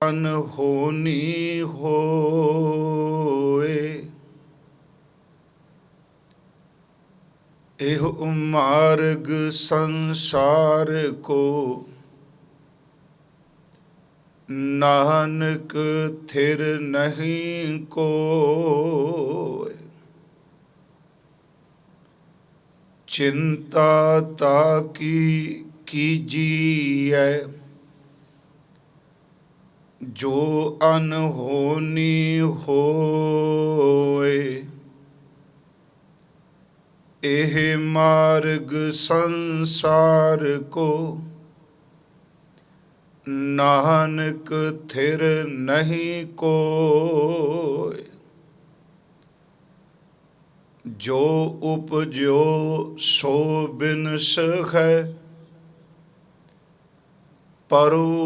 अनहोनी होए। एह मार्ग संसार को नानक थिर नहीं कोय। चिंता ताकी कीजिए जो अनहोनी होए। एह मार्ग संसार को नानक थिर नहीं कोय। जो उपजो सो बिनस है परो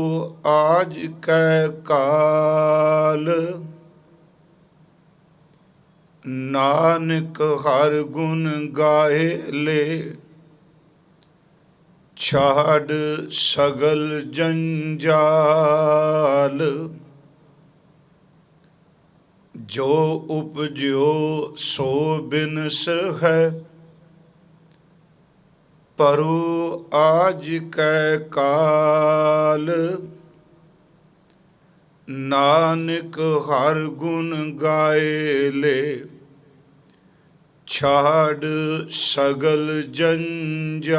आज कै काल। नानक हर गुण गाए ले छाड़ सगल जंजाल। जो उपजो सो बिनस है परो आज कै काल। नानक हर गुण गाए ले छाड़ सगल जंजाल।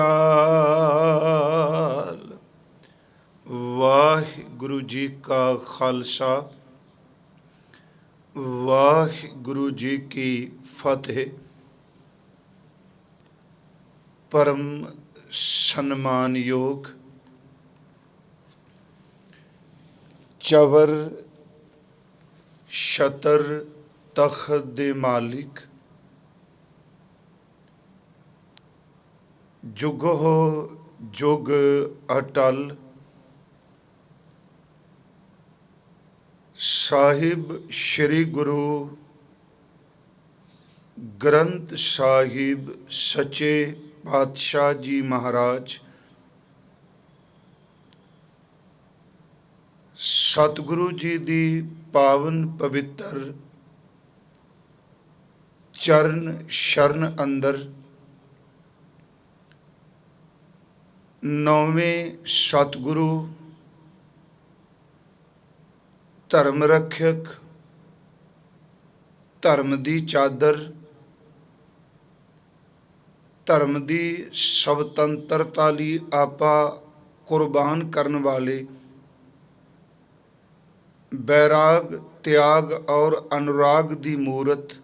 वाहिगुरु जी का खालसा वाहिगुरु जी की फतेह। परम सन्मानयोग चवर छतर तख्त दे मालिक जुगो जुग अटल साहिब श्री गुरु ग्रंथ साहिब सच्चे पातशाह जी महाराज सतगुरु जी दी पावन पवित्र चरण शरण अंदर नौवें सतगुरु धर्म रक्षक धर्म दी चादर धर्म दी स्वतंत्रता लई आपा कुर्बान करन वाले बैराग त्याग और अनुराग दी मूरत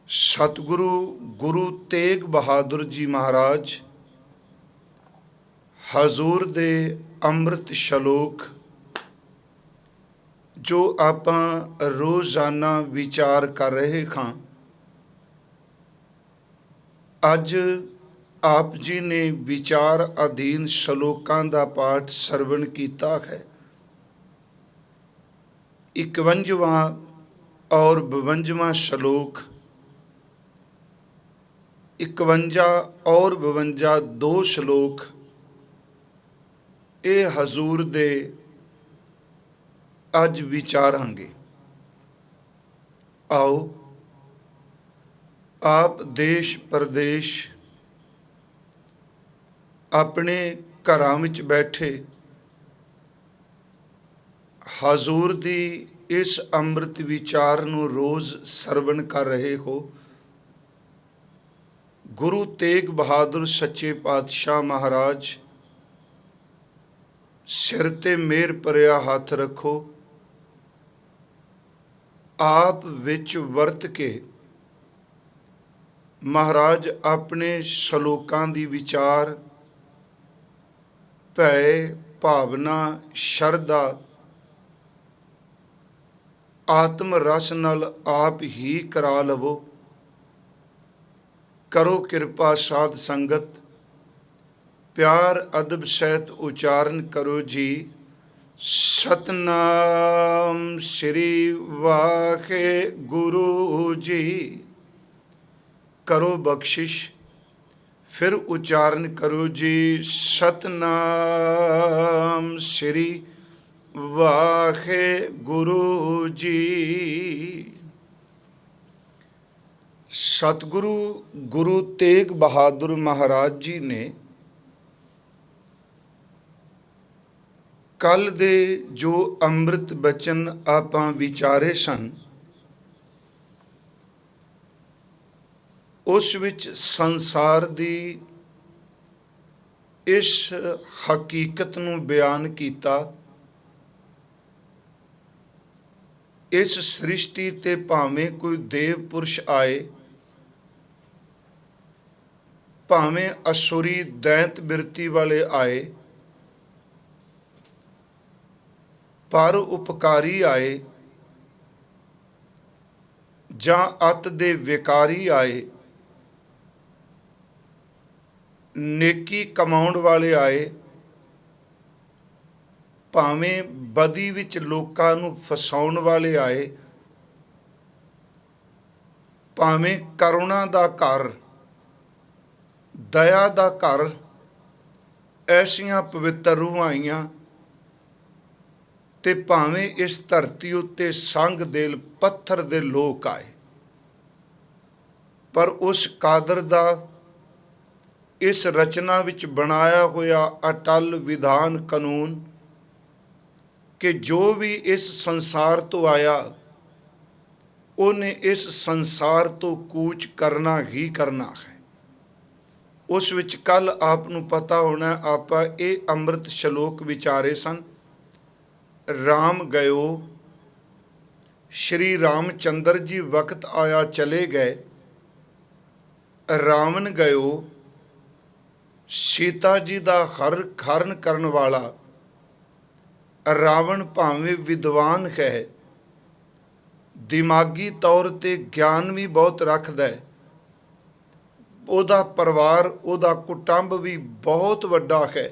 सतगुरु गुरु तेग बहादुर जी महाराज हजूर दे अमृत शलोक जो आपां रोजाना विचार कर रहे खां। अज आप जी ने विचार अधीन शलोकां दा पाठ सरवण कीता है। 51वां और 52वां शलोक 51 और 52 दो शलोक ये हजूर दे अज विचारांगे। आओ आप देश प्रदेश अपने घरां विच बैठे हजूर दी इस अमृत विचार नूं रोज़ सरवण कर रहे हो। गुरु तेग बहादुर सच्चे पातशाह महाराज सिर ते मेहर भरिया हथ रखो। आप विच वरत के महाराज अपने शलोकां दी विचार भय भावना शरधा आत्म रस नाल आप ही करा लवो। करो कृपा साध संगत प्यार अदब सहित उचारण करो जी। सतनाम श्री वाहे गुरु जी। करो बख्शिश फिर उच्चारण करो जी। सतनाम श्री ਵਾਹਿਗੁਰੂ ਜੀ। ਸਤਿਗੁਰੂ ਗੁਰੂ ਤੇਗ ਬਹਾਦਰ ਮਹਾਰਾਜ ਜੀ ਨੇ ਕੱਲ ਦੇ ਜੋ ਅੰਮ੍ਰਿਤ ਬਚਨ ਆਪਾਂ ਵਿਚਾਰੇ ਸਨ, ਉਸ ਵਿੱਚ ਸੰਸਾਰ ਦੀ ਇਸ ਹਕੀਕਤ ਨੂੰ ਬਿਆਨ ਕੀਤਾ। ਇਸ ਸ੍ਰਿਸ਼ਟੀ ਤੇ ਭਾਵੇਂ ਕੋਈ ਦੇਵ ਪੁਰਸ਼ ਆਏ, ਭਾਵੇਂ ਅਸੁਰੀ ਦੈਂਤ ਬਿਰਤੀ ਵਾਲੇ ਆਏ, ਪਰ ਉਪਕਾਰੀ ਆਏ ਜਾਂ ਅਤ ਦੇ ਵਿਕਾਰੀ ਆਏ, ਨੇਕੀ ਕਮਾਉਣ ਵਾਲੇ ਆਏ, ਭਾਵੇਂ ਬਦੀ ਵਿੱਚ ਲੋਕਾਂ ਨੂੰ ਫਸਾਉਣ ਵਾਲੇ ਆਏ, ਭਾਵੇਂ ਕਰੁਣਾ ਦਾ ਘਰ, ਦਇਆ ਦਾ ਘਰ, ਐਸੀਆਂ ਪਵਿੱਤਰ ਰੂਹਾਂ ਆਈਆਂ, ਤੇ ਭਾਵੇਂ ਇਸ ਧਰਤੀ ਉੱਤੇ ਸੰਗ ਦਿਲ ਪੱਥਰ ਦੇ ਲੋਕ ਆਏ, ਪਰ ਉਸ ਕਾਦਰ ਦਾ ਇਸ ਰਚਨਾ ਵਿੱਚ ਬਣਾਇਆ ਹੋਇਆ ਅਟਲ ਵਿਧਾਨ ਕਾਨੂੰਨ ਕਿ ਜੋ ਵੀ ਇਸ ਸੰਸਾਰ ਤੋਂ ਆਇਆ, ਉਹਨੇ ਇਸ ਸੰਸਾਰ ਤੋਂ ਕੂਚ ਕਰਨਾ ਹੀ ਕਰਨਾ ਹੈ। ਉਸ ਵਿੱਚ ਕੱਲ ਆਪ ਨੂੰ ਪਤਾ ਹੋਣਾ, ਆਪਾਂ ਇਹ ਅੰਮ੍ਰਿਤ ਸ਼ਲੋਕ ਵਿਚਾਰੇ ਸਨ। ਰਾਮ ਗਇਓ, ਸ਼੍ਰੀ ਰਾਮਚੰਦਰ ਜੀ ਵਕਤ ਆਇਆ ਚਲੇ ਗਏ। ਰਾਵਣ ਗਇਓ, ਸੀਤਾ ਜੀ ਦਾ ਹਰਨ ਕਰਨ ਵਾਲਾ। ਰਾਵਣ ਭਾਵੇਂ ਵਿਦਵਾਨ ਹੈ, ਦਿਮਾਗੀ ਤੌਰ ਤੇ ਗਿਆਨ ਵੀ ਬਹੁਤ ਰੱਖਦਾ ਹੈ, ਉਹਦਾ ਪਰਿਵਾਰ, ਉਹਦਾ ਕੁਟੁੰਬ ਵੀ ਬਹੁਤ ਵੱਡਾ ਹੈ।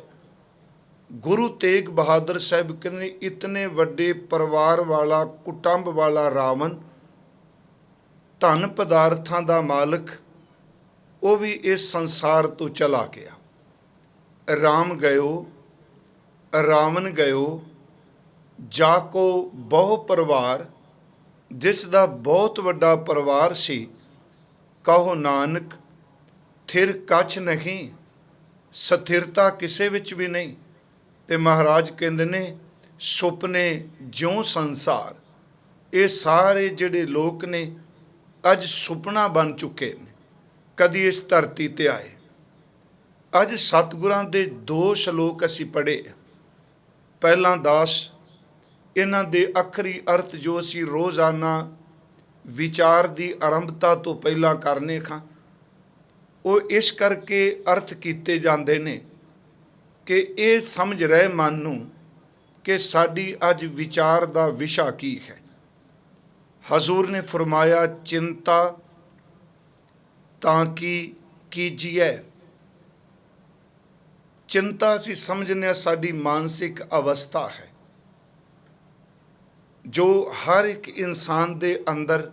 ਗੁਰੂ ਤੇਗ ਬਹਾਦਰ ਸਾਹਿਬ ਕਹਿੰਦੇ ਇਤਨੇ ਵੱਡੇ ਪਰਿਵਾਰ ਵਾਲਾ, ਕੁਟੁੰਬ ਵਾਲਾ ਰਾਵਣ, ਧਨ ਪਦਾਰਥਾਂ ਦਾ ਮਾਲਕ, ਉਹ ਵੀ ਇਸ ਸੰਸਾਰ ਤੋਂ ਚਲਾ ਗਿਆ। ਰਾਮ ਗਇਓ, ਰਾਵਣ ਗਇਓ, ਜਾ ਕੋ ਬਹੁ ਪਰਿਵਾਰ, ਜਿਸ ਦਾ ਬਹੁਤ ਵੱਡਾ ਪਰਿਵਾਰ ਸੀ। ਕਹੋ ਨਾਨਕ ਥਿਰ ਕੱਛ ਨਹੀਂ, ਸਥਿਰਤਾ ਕਿਸੇ ਵਿੱਚ ਵੀ ਨਹੀਂ। ਤੇ ਮਹਾਰਾਜ ਕਹਿੰਦੇ ਨੇ ਸੁਪਨੇ ਜਿਉਂ ਸੰਸਾਰ। ਇਹ ਸਾਰੇ ਜਿਹੜੇ ਲੋਕ ਨੇ ਅੱਜ ਸੁਪਨਾ ਬਣ ਚੁੱਕੇ ਨੇ, ਕਦੀ ਇਸ ਧਰਤੀ ਤੇ ਆਏ। ਅੱਜ ਸਤਿਗੁਰਾਂ ਦੇ 2 ਸ਼ਲੋਕ ਅਸੀਂ ਪੜ੍ਹੇ। ਪਹਿਲਾਂ ਦਾਸ, ਇਹਨਾਂ ਦੇ ਆਖਰੀ ਅਰਥ ਜੋ ਅਸੀਂ ਰੋਜ਼ਾਨਾ ਵਿਚਾਰ ਦੀ ਆਰੰਭਤਾ ਤੋਂ ਪਹਿਲਾਂ ਕਰਨੇ ਖਾਂ, ਉਹ ਇਸ ਕਰਕੇ ਅਰਥ ਕੀਤੇ ਜਾਂਦੇ ਨੇ ਕਿ ਇਹ ਸਮਝ ਰਹੇ ਮਨ ਨੂੰ ਕਿ ਸਾਡੀ ਅੱਜ ਵਿਚਾਰ ਦਾ ਵਿਸ਼ਾ ਕੀ ਹੈ। ਹਜ਼ੂਰ ਨੇ ਫਰਮਾਇਆ, ਚਿੰਤਾ ਤਾਂ ਕੀ ਕੀਜੀਏ। ਚਿੰਤਾ ਅਸੀਂ ਸਮਝਦੇ ਹਾਂ ਸਾਡੀ ਮਾਨਸਿਕ ਅਵਸਥਾ ਹੈ, ਜੋ ਹਰ ਇੱਕ ਇਨਸਾਨ ਦੇ ਅੰਦਰ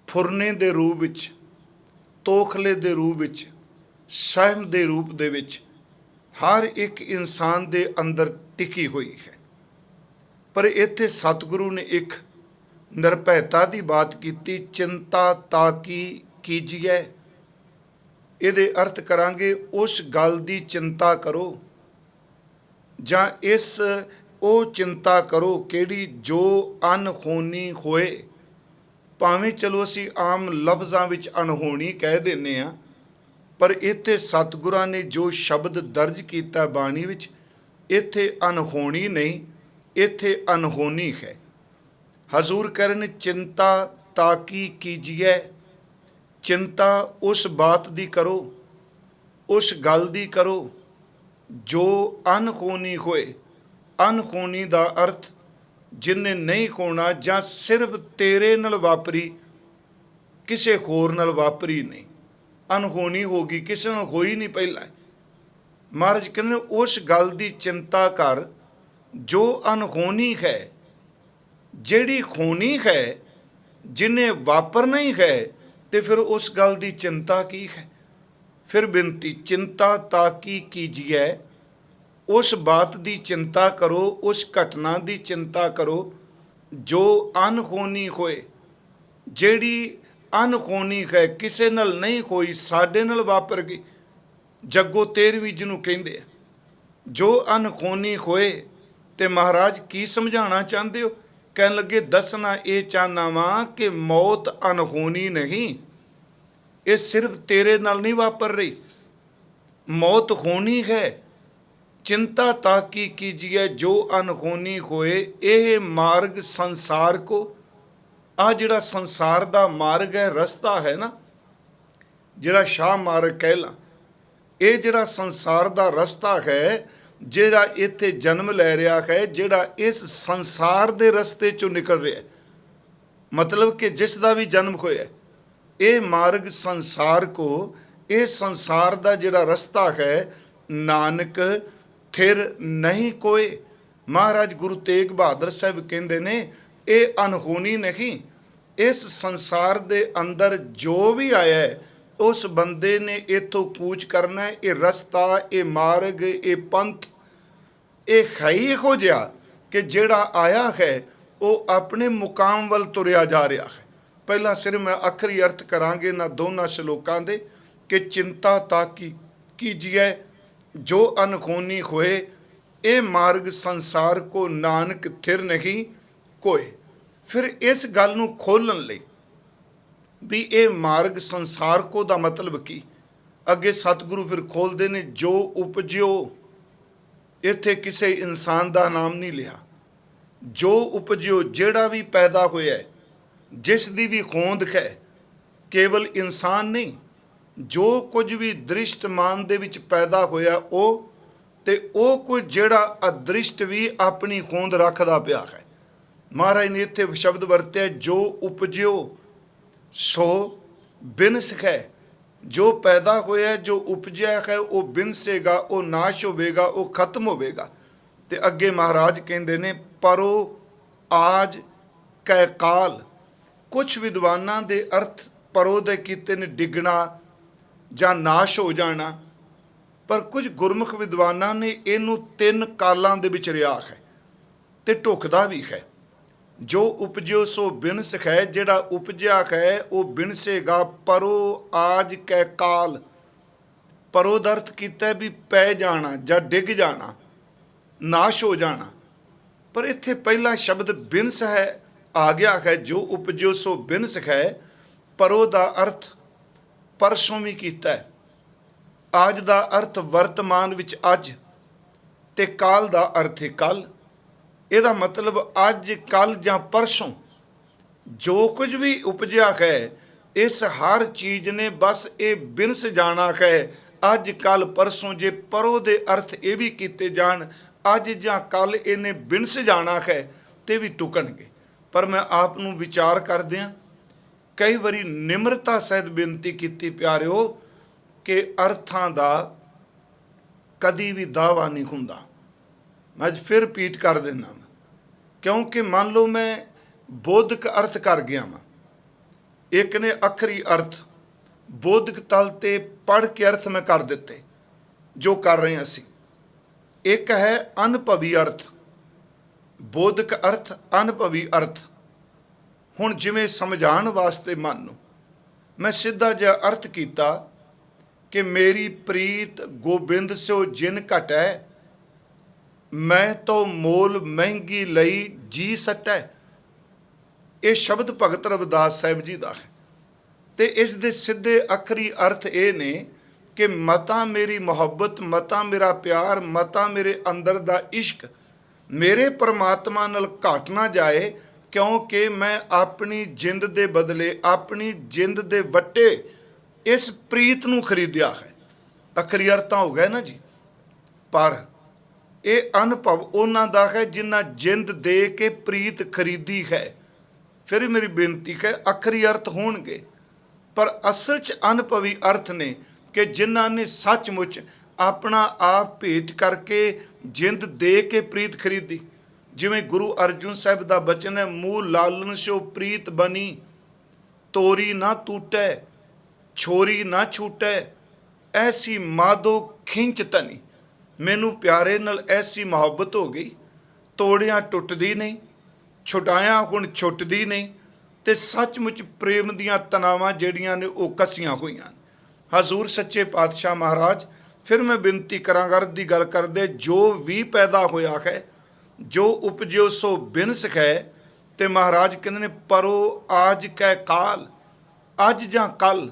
ਫੁਰਨੇ ਦੇ ਰੂਪ ਵਿੱਚ, ਤੋਖਲੇ ਦੇ ਰੂਪ ਵਿੱਚ, ਸਹਿਮ ਦੇ ਰੂਪ ਦੇ ਵਿੱਚ ਹਰ ਇੱਕ ਇਨਸਾਨ ਦੇ ਅੰਦਰ ਟਿਕੀ ਹੋਈ ਹੈ। ਪਰ ਇੱਥੇ ਸਤਿਗੁਰੂ ਨੇ ਇੱਕ ਨਿਰਭੈਤਾ ਦੀ ਬਾਤ ਕੀਤੀ, ਚਿੰਤਾ ਤਾਂ ਕੀ ਕੀਜੀਏ। ਇਹਦੇ ਅਰਥ ਕਰਾਂਗੇ, ਉਸ ਗੱਲ ਦੀ ਚਿੰਤਾ ਕਰੋ ਜਾਂ ਇਸ ਉਹ ਚਿੰਤਾ ਕਰੋ ਕਿਹੜੀ ਜੋ ਅਨਹੋਣੀ ਹੋਏ। ਭਾਵੇਂ ਚਲੋ ਅਸੀਂ ਆਮ ਲਫ਼ਜ਼ਾਂ ਵਿੱਚ ਅਨਹੋਣੀ ਕਹਿ ਦਿੰਦੇ ਹਾਂ, ਪਰ ਇੱਥੇ ਸਤਿਗੁਰਾਂ ਨੇ ਜੋ ਸ਼ਬਦ ਦਰਜ ਕੀਤਾ ਬਾਣੀ ਵਿੱਚ, ਇੱਥੇ ਅਨਹੋਣੀ ਨਹੀਂ, ਇੱਥੇ ਅਨਹੋਣੀ ਹੈ। ਹਜ਼ੂਰ ਕਰਨ ਚਿੰਤਾ ਤਾਂ ਕੀ ਕੀਜੀਏ। ਚਿੰਤਾ ਉਸ ਬਾਤ ਦੀ ਕਰੋ, ਉਸ ਗੱਲ ਦੀ ਕਰੋ ਜੋ ਅਨਹੋਣੀ ਹੋਏ। ਅਨਹੋਣੀ ਦਾ ਅਰਥ ਜਿਹਨੇ ਨਹੀਂ ਹੋਣਾ, ਜਾਂ ਸਿਰਫ ਤੇਰੇ ਨਾਲ ਵਾਪਰੀ, ਕਿਸੇ ਹੋਰ ਨਾਲ ਵਾਪਰੀ ਨਹੀਂ। ਅਨਹੋਣੀ ਹੋ ਗਈ, ਕਿਸੇ ਨਾਲ ਹੋਈ ਨਹੀਂ ਪਹਿਲਾਂ। ਮਹਾਰਾਜ ਕਹਿੰਦੇ ਉਸ ਗੱਲ ਦੀ ਚਿੰਤਾ ਕਰ ਜੋ ਅਨਹੋਣੀ ਹੈ। ਜਿਹੜੀ ਹੋਣੀ ਹੈ, ਜਿਹਨੇ ਵਾਪਰਨਾ ਹੀ ਹੈ, ਤੇ ਫਿਰ ਉਸ ਗੱਲ ਦੀ ਚਿੰਤਾ ਕੀ ਹੈ। ਫਿਰ ਬੇਨਤੀ, ਚਿੰਤਾ ਤਾਂ ਕੀ ਕੀਜੀਏ। उस बात की चिंता करो, उस घटना की चिंता करो जो अनहोनी होए, ਜਿਹੜੀ ਅਨहोनी ਹੈ, ਕਿਸੇ ਨਾਲ ਨਹੀਂ ਹੋਈ, ਸਾਡੇ ਨਾਲ ਵਾਪਰ ਗਈ। ਜੱਗੋ 13ਵੀਂ ਜਿਹਨੂੰ ਕਹਿੰਦੇ ਆ, ਜੋ ਅਨहोनी ਹੋਏ। ਤੇ ਮਹਾਰਾਜ ਕੀ ਸਮਝਾਉਣਾ ਚਾਹੁੰਦੇ ਹੋ? ਕਹਿਣ ਲੱਗੇ ਦੱਸਣਾ ਇਹ ਚਾਹੁੰਦਾ ਵਾਂ ਕਿ ਮੌਤ ਅਨहोनी ਨਹੀਂ, ਇਹ ਸਿਰਫ ਤੇਰੇ ਨਾਲ ਨਹੀਂ ਵਾਪਰ ਰਹੀ, मौत होनी है। चिंता ताकि कीजिए जो अनहोनी होए, यह मार्ग संसार को, आ जिहड़ा संसार दा मार्ग है, रस्ता है ना, जिहड़ा शाह मार्ग कहला, ये जिहड़ा संसार दा रस्ता है, जिहड़ा इत्थे जन्म लै रहा है, जिहड़ा इस संसार दे रस्ते चों निकल रहा है, मतलब कि जिस दा भी जन्म होया, ये मार्ग संसार को, ਇਹ ਸੰਸਾਰ ਦਾ ਜਿਹੜਾ ਰਸਤਾ ਹੈ, ਨਾਨਕ ਥਿਰ ਨਹੀਂ ਕੋਏ। ਮਹਾਰਾਜ ਗੁਰੂ ਤੇਗ ਬਹਾਦਰ ਸਾਹਿਬ ਕਹਿੰਦੇ ਨੇ ਇਹ ਅਨਹੋਣੀ ਨਹੀਂ, ਇਸ ਸੰਸਾਰ ਦੇ ਅੰਦਰ ਜੋ ਵੀ ਆਇਆ ਹੈ ਉਸ ਬੰਦੇ ਨੇ ਇੱਥੋਂ ਕੂਚ ਕਰਨਾ ਹੈ। ਇਹ ਰਸਤਾ, ਇਹ ਮਾਰਗ, ਇਹ ਪੰਥ, ਇਹ ਹੈ ਹੀ ਇਹੋ ਜਿਹਾ ਕਿ ਜਿਹੜਾ ਆਇਆ ਹੈ ਉਹ ਆਪਣੇ ਮੁਕਾਮ ਵੱਲ ਤੁਰਿਆ ਜਾ ਰਿਹਾ ਹੈ। ਪਹਿਲਾਂ ਸਿਰਫ ਮੈਂ ਅੱਖਰੀ ਅਰਥ ਕਰਾਂਗੇ ਨਾ ਦੋਨਾਂ ਸ਼ਲੋਕਾਂ ਦੇ कि चिंता ताकि कीजिए जो अनहोनी होए, ये मार्ग संसार को नानक थिर नहीं कोए। फिर इस गल नूं खोलण लई भी ये मार्ग संसार को दा मतलब की, अगे सतगुरु फिर खोलते ने जो उपजियो, इत्थे किसी इंसान का नाम नहीं लिया, जो उपजियो जिहड़ा भी पैदा होया, जिस दी भी होंद है, केवल इंसान नहीं, जो कुछ भी दृष्टमान दे विच पैदा होया ते ਉਹ ਕੋਈ ਜਿਹੜਾ ਅਦ੍ਰਿਸ਼ਟ ਵੀ ਆਪਣੀ ਹੋਂਦ ਰੱਖਦਾ ਪਿਆ ਹੈ। ਮਹਾਰਾਜ ਨੇ ਇੱਥੇ ਸ਼ਬਦ ਵਰਤਿਆ ਜੋ ਉਪਜਿਓ ਸੋ ਬਿਨਸ ਹੈ। ਜੋ ਪੈਦਾ ਹੋਇਆ, ਜੋ ਉਪਜਿਆ ਹੈ, ਉਹ ਬਿਨਸੇਗਾ, ਉਹ ਨਾਸ਼ ਹੋਵੇਗਾ, ਉਹ ਖਤਮ ਹੋਵੇਗਾ। ਤੇ ਅੱਗੇ ਮਹਾਰਾਜ ਕਹਿੰਦੇ ਨੇ ਪਰੋ ਆਜ ਕੈ ਕਾਲ। ਕੁਛ ਵਿਦਵਾਨਾਂ ਦੇ ਅਰਥ ਪਰੋ ਦੇ ਕੀਤੇ ਨੇ ਡਿੱਗਣਾ ਜਾਂ ਨਾਸ਼ ਹੋ ਜਾਣਾ, ਪਰ ਕੁਝ ਗੁਰਮੁਖ ਵਿਦਵਾਨਾਂ ਨੇ ਇਹਨੂੰ 3 ਕਾਲਾਂ ਦੇ ਵਿੱਚ ਰਿਹਾ ਹੈ ਤੇ ਢੁਕਦਾ ਵੀ ਹੈ। ਜੋ ਉਪਜਿਓ ਸੋ ਬਿਨਸ ਹੈ, ਜਿਹੜਾ ਉਪਜਿਆ ਹੈ ਉਹ ਬਿਨਸੇਗਾ। ਪਰੋ ਆਜ ਕੈ ਕਾਲ, ਪਰੋ ਦਾ ਅਰਥ ਕੀਤਾ ਵੀ ਪੈ ਜਾਣਾ ਜਾਂ ਡਿੱਗ ਜਾਣਾ, ਨਾਸ਼ ਹੋ ਜਾਣਾ। ਪਰ ਇੱਥੇ ਪਹਿਲਾ ਸ਼ਬਦ ਬਿਨਸ ਹੈ ਆ ਗਿਆ ਹੈ, ਜੋ ਉਪਜਿਓ ਸੋ ਬਿਨਸ ਹੈ। ਪਰੋ ਦਾ ਅਰਥ परसों भी किया है, आज का अर्थ वर्तमान विच अज, ते काल का अर्थ है कल। ਇਹਦਾ मतलब अज कल ਜਾਂ परसों जो कुछ भी उपजिया है, इस हर चीज़ ने बस ये बिनस जाना है अज कल परसों। जे परो दे अर्थ ये भी किए जान, अज ਜਾਂ कल इन्हें बिनस जाना है तो भी टुकणगे। पर मैं आप नूं विचार करदियां कई बारी निमरता सहित बेनती की प्यारिओ कि अर्थां दा कदी भी दावा नहीं हुंदा। मैं अज फिर रिपीट कर देना, क्योंकि मान लो मैं बौद्धिक अर्थ कर गया वां, एक ने अखरी अर्थ बौद्धिक तल ते पढ़ के अर्थ मैं कर दिते जो कर रहे असी। एक है अनुभवी अर्थ, बौद्धिक अर्थ, अनुभवी अर्थ। ਹੁਣ ਜਿਵੇਂ ਸਮਝਾਉਣ ਵਾਸਤੇ ਮਨ ਨੂੰ ਮੈਂ ਸਿੱਧਾ ਜਿਹਾ ਅਰਥ ਕੀਤਾ ਕਿ ਮੇਰੀ ਪ੍ਰੀਤ ਗੋਬਿੰਦ ਸਿਓ ਜਿਨ ਘਟੈ, ਮੈਂ ਤੋ ਮੋਲ ਮਹਿੰਗੀ ਲਈ ਜੀ ਸਟੈ। ਇਹ ਸ਼ਬਦ ਭਗਤ ਰਵਿਦਾਸ ਸਾਹਿਬ ਜੀ ਦਾ ਹੈ ਤੇ ਇਸ ਦੇ ਸਿੱਧੇ ਅਖਰੀ ਅਰਥ ਇਹ ਨੇ ਕਿ ਮਤਾ ਮੇਰੀ ਮੁਹੱਬਤ, ਮਤਾ ਮੇਰਾ ਪਿਆਰ, ਮਤਾ ਮੇਰੇ ਅੰਦਰ ਦਾ ਇਸ਼ਕ ਮੇਰੇ ਪਰਮਾਤਮਾ ਨਾਲ ਘਟ ਨਾ ਜਾਏ, क्योंकि मैं अपनी जिंद दे बदले, अपनी जिंद दे वट्टे इस प्रीत नूं खरीदिया है। अखरी अर्थ हो गया ना जी। पर यह अनुभव उन्हां दा है जिन्हां जिंद दे के प्रीत खरीदी है। फिर मेरी बेनती है अखरी अर्थ होणगे, पर असल च अनुभवी अर्थ ने कि जिन्हां ने सचमुच अपना आप भेंट करके जिंद दे के प्रीत खरीदी। जिमें गुरु अर्जुन साहब का बचन है, मूल लालन स्यो प्रीत बनी, तोरी ना टूटै, छोरी ना छूटै, ऐसी माधो खिंच तनी। मैनू प्यारे नाल ऐसी मुहब्बत हो गई, तोड़िया टुटदी नहीं, छुटाया हुण छुटदी नहीं, ते सचमुच प्रेम दीयां तनावां ਜਿਹੜੀਆਂ ਨੇ ਉਹ कसियां ਹੋਈਆਂ। हजूर सच्चे पातशाह महाराज फिर मैं बेनती करांगा, अर्थ की गल करदे, जो भी पैदा होया है, जो उपजो सो बिन सखै, ते महाराज कहते ने परो आज कै काल, अज जां कल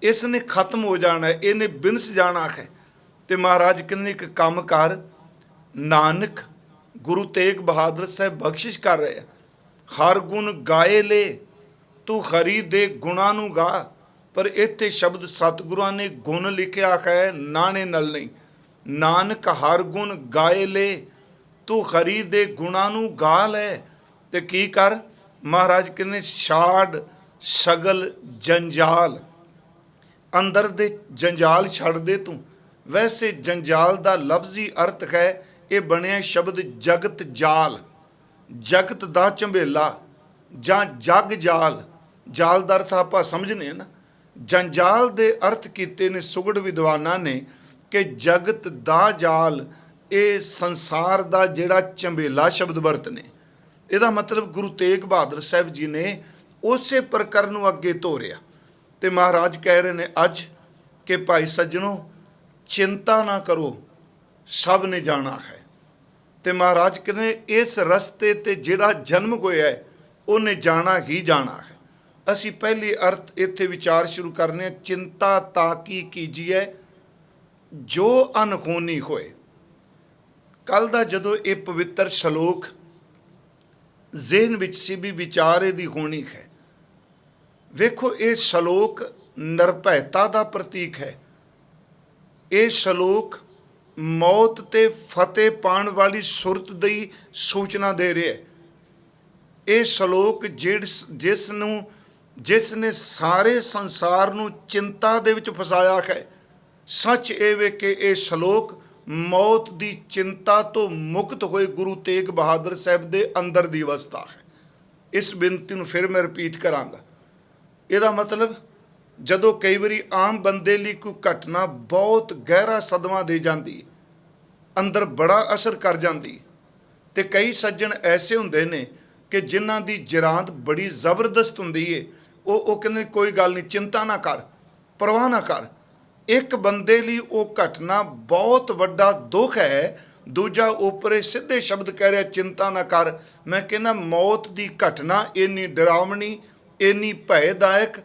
इसने खत्म हो जाना है, इन्हें बिनस जाना है। ते महाराज कहते एक काम कर, नानक गुरु तेग बहादुर साहब बख्शिश कर रहे हैं, हर गुण गाए ले तू हरी दे गुणा नू गा। पर इत्थे शब्द सतगुरुआं ने गुण लिखिया है, नाने नल नहीं। नानक हर गुण गाए ले तू हरी दे गुणा नू गा ले, ते की कर, महाराज कहने छाड़ सगल जंजाल, अंदर दे जंजाल छड़ दे तू। वैसे जंजाल दा लफ्जी अर्थ है, ये बनिया शब्द जगत जाल, जगत दा झंबेला जां जग जाल। जाल दा अर्थ आपां समझने ना, जंजाल दे अर्थ कीते ने सुगड़ विद्वानां ने कि जगत दा जाल, ये संसार दा जिहड़ा झंबेला शब्द वरतने। इहदा मतलब गुरु तेग बहादुर साहब जी ने उसे प्रकरण नूं अगे तोरिया। ते महाराज कह रहे ने अज कि भाई सज्जनों, चिंता ना करो, सब ने जाना है। ते महाराज कहते इस रस्ते ते जिहड़ा जन्म होया है, उन्हें जाना ही जाना है। असी पहली अर्थ इत्थे विचार शुरू करने, चिंता ताकी कीजिए जो अनहोनी होए। कल दा जदों ये पवित्र शलोक जहन विच सी भी विचार इहदी होनी है। वेखो ये शलोक निरभैता दा प्रतीक है। ये शलोक मौत ते फतेह पाण वाली सुरत दी सूचना दे रहा है। ये शलोक जिसने सारे संसार नूं चिंता दे विच फसाया है, सच ये वे कि ये शलोक मौत दी चिंता तो मुक्त होए गुरु तेग बहादुर साहब दे अंदर दी अवस्था है। इस बेनती नूं फिर मैं रिपीट करांगा। इहदा मतलब जदों कई बारी आम बंदे लई कोई घटना बहुत गहरा सदमा दे जाती, अंदर बड़ा असर कर जाती, ते कई सज्जन ऐसे हुंदे ने कि जिन्हां दी जरांत बड़ी ज़बरदस्त हुंदी है। वो कहते कोई गल नहीं, चिंता ना कर, परवाह ना कर। एक बंदे लई वो घटना बहुत वड्डा दुख है, दूजा उपरे सीधे शब्द कह रहा चिंता ना कर। मैं कहना मौत की घटना इन्नी डरावनी, इन्नी भयदायक,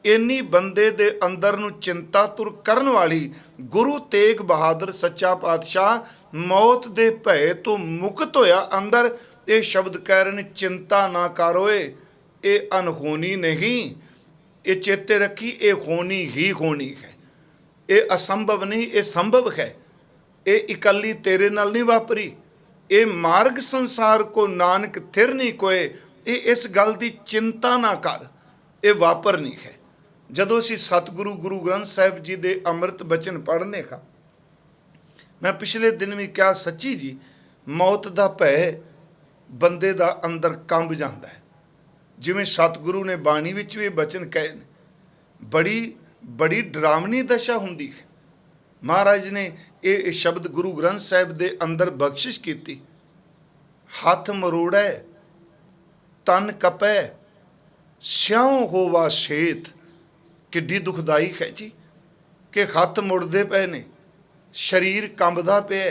इन्नी बंदे दे अंदर नूं चिंता तुर करन वाली, गुरु तेग बहादुर सच्चा पातशाह मौत दे भय तो मुक्त होया अंदर ये शब्द कह रहे हैं, चिंता ना करोए, ये अनहोनी नहीं, ये चेते रखी, ये होनी ही होनी है। ये असंभव नहीं, ये संभव है। ये इकल्ली तेरे नाल नहीं वापरी, ये मार्ग संसार को नानक थिर नहीं कोए। ये इस गल की चिंता ना कर, ये वापरनी है। जदों असीं सतगुरु गुरु ग्रंथ साहिब जी दे अमृत बचन पढ़ने का, मैं पिछले दिन भी क्या सच्ची जी, मौत दा भय बंदे दा अंदर कंब जाता है। जिवें सतगुरु ने बाणी विच भी बचन कहे ने, बड़ी बड़ी डरावनी दशा हुंदी है। महाराज ने ये शब्द गुरु ग्रंथ साहिब दे अंदर बख्शिश की, हथ मरोड़ै तन कपै स्याओ होवा छेत। किड्डी दुखदाई है जी कि हथ मुड़दे पे ने, शरीर कंबदा पे,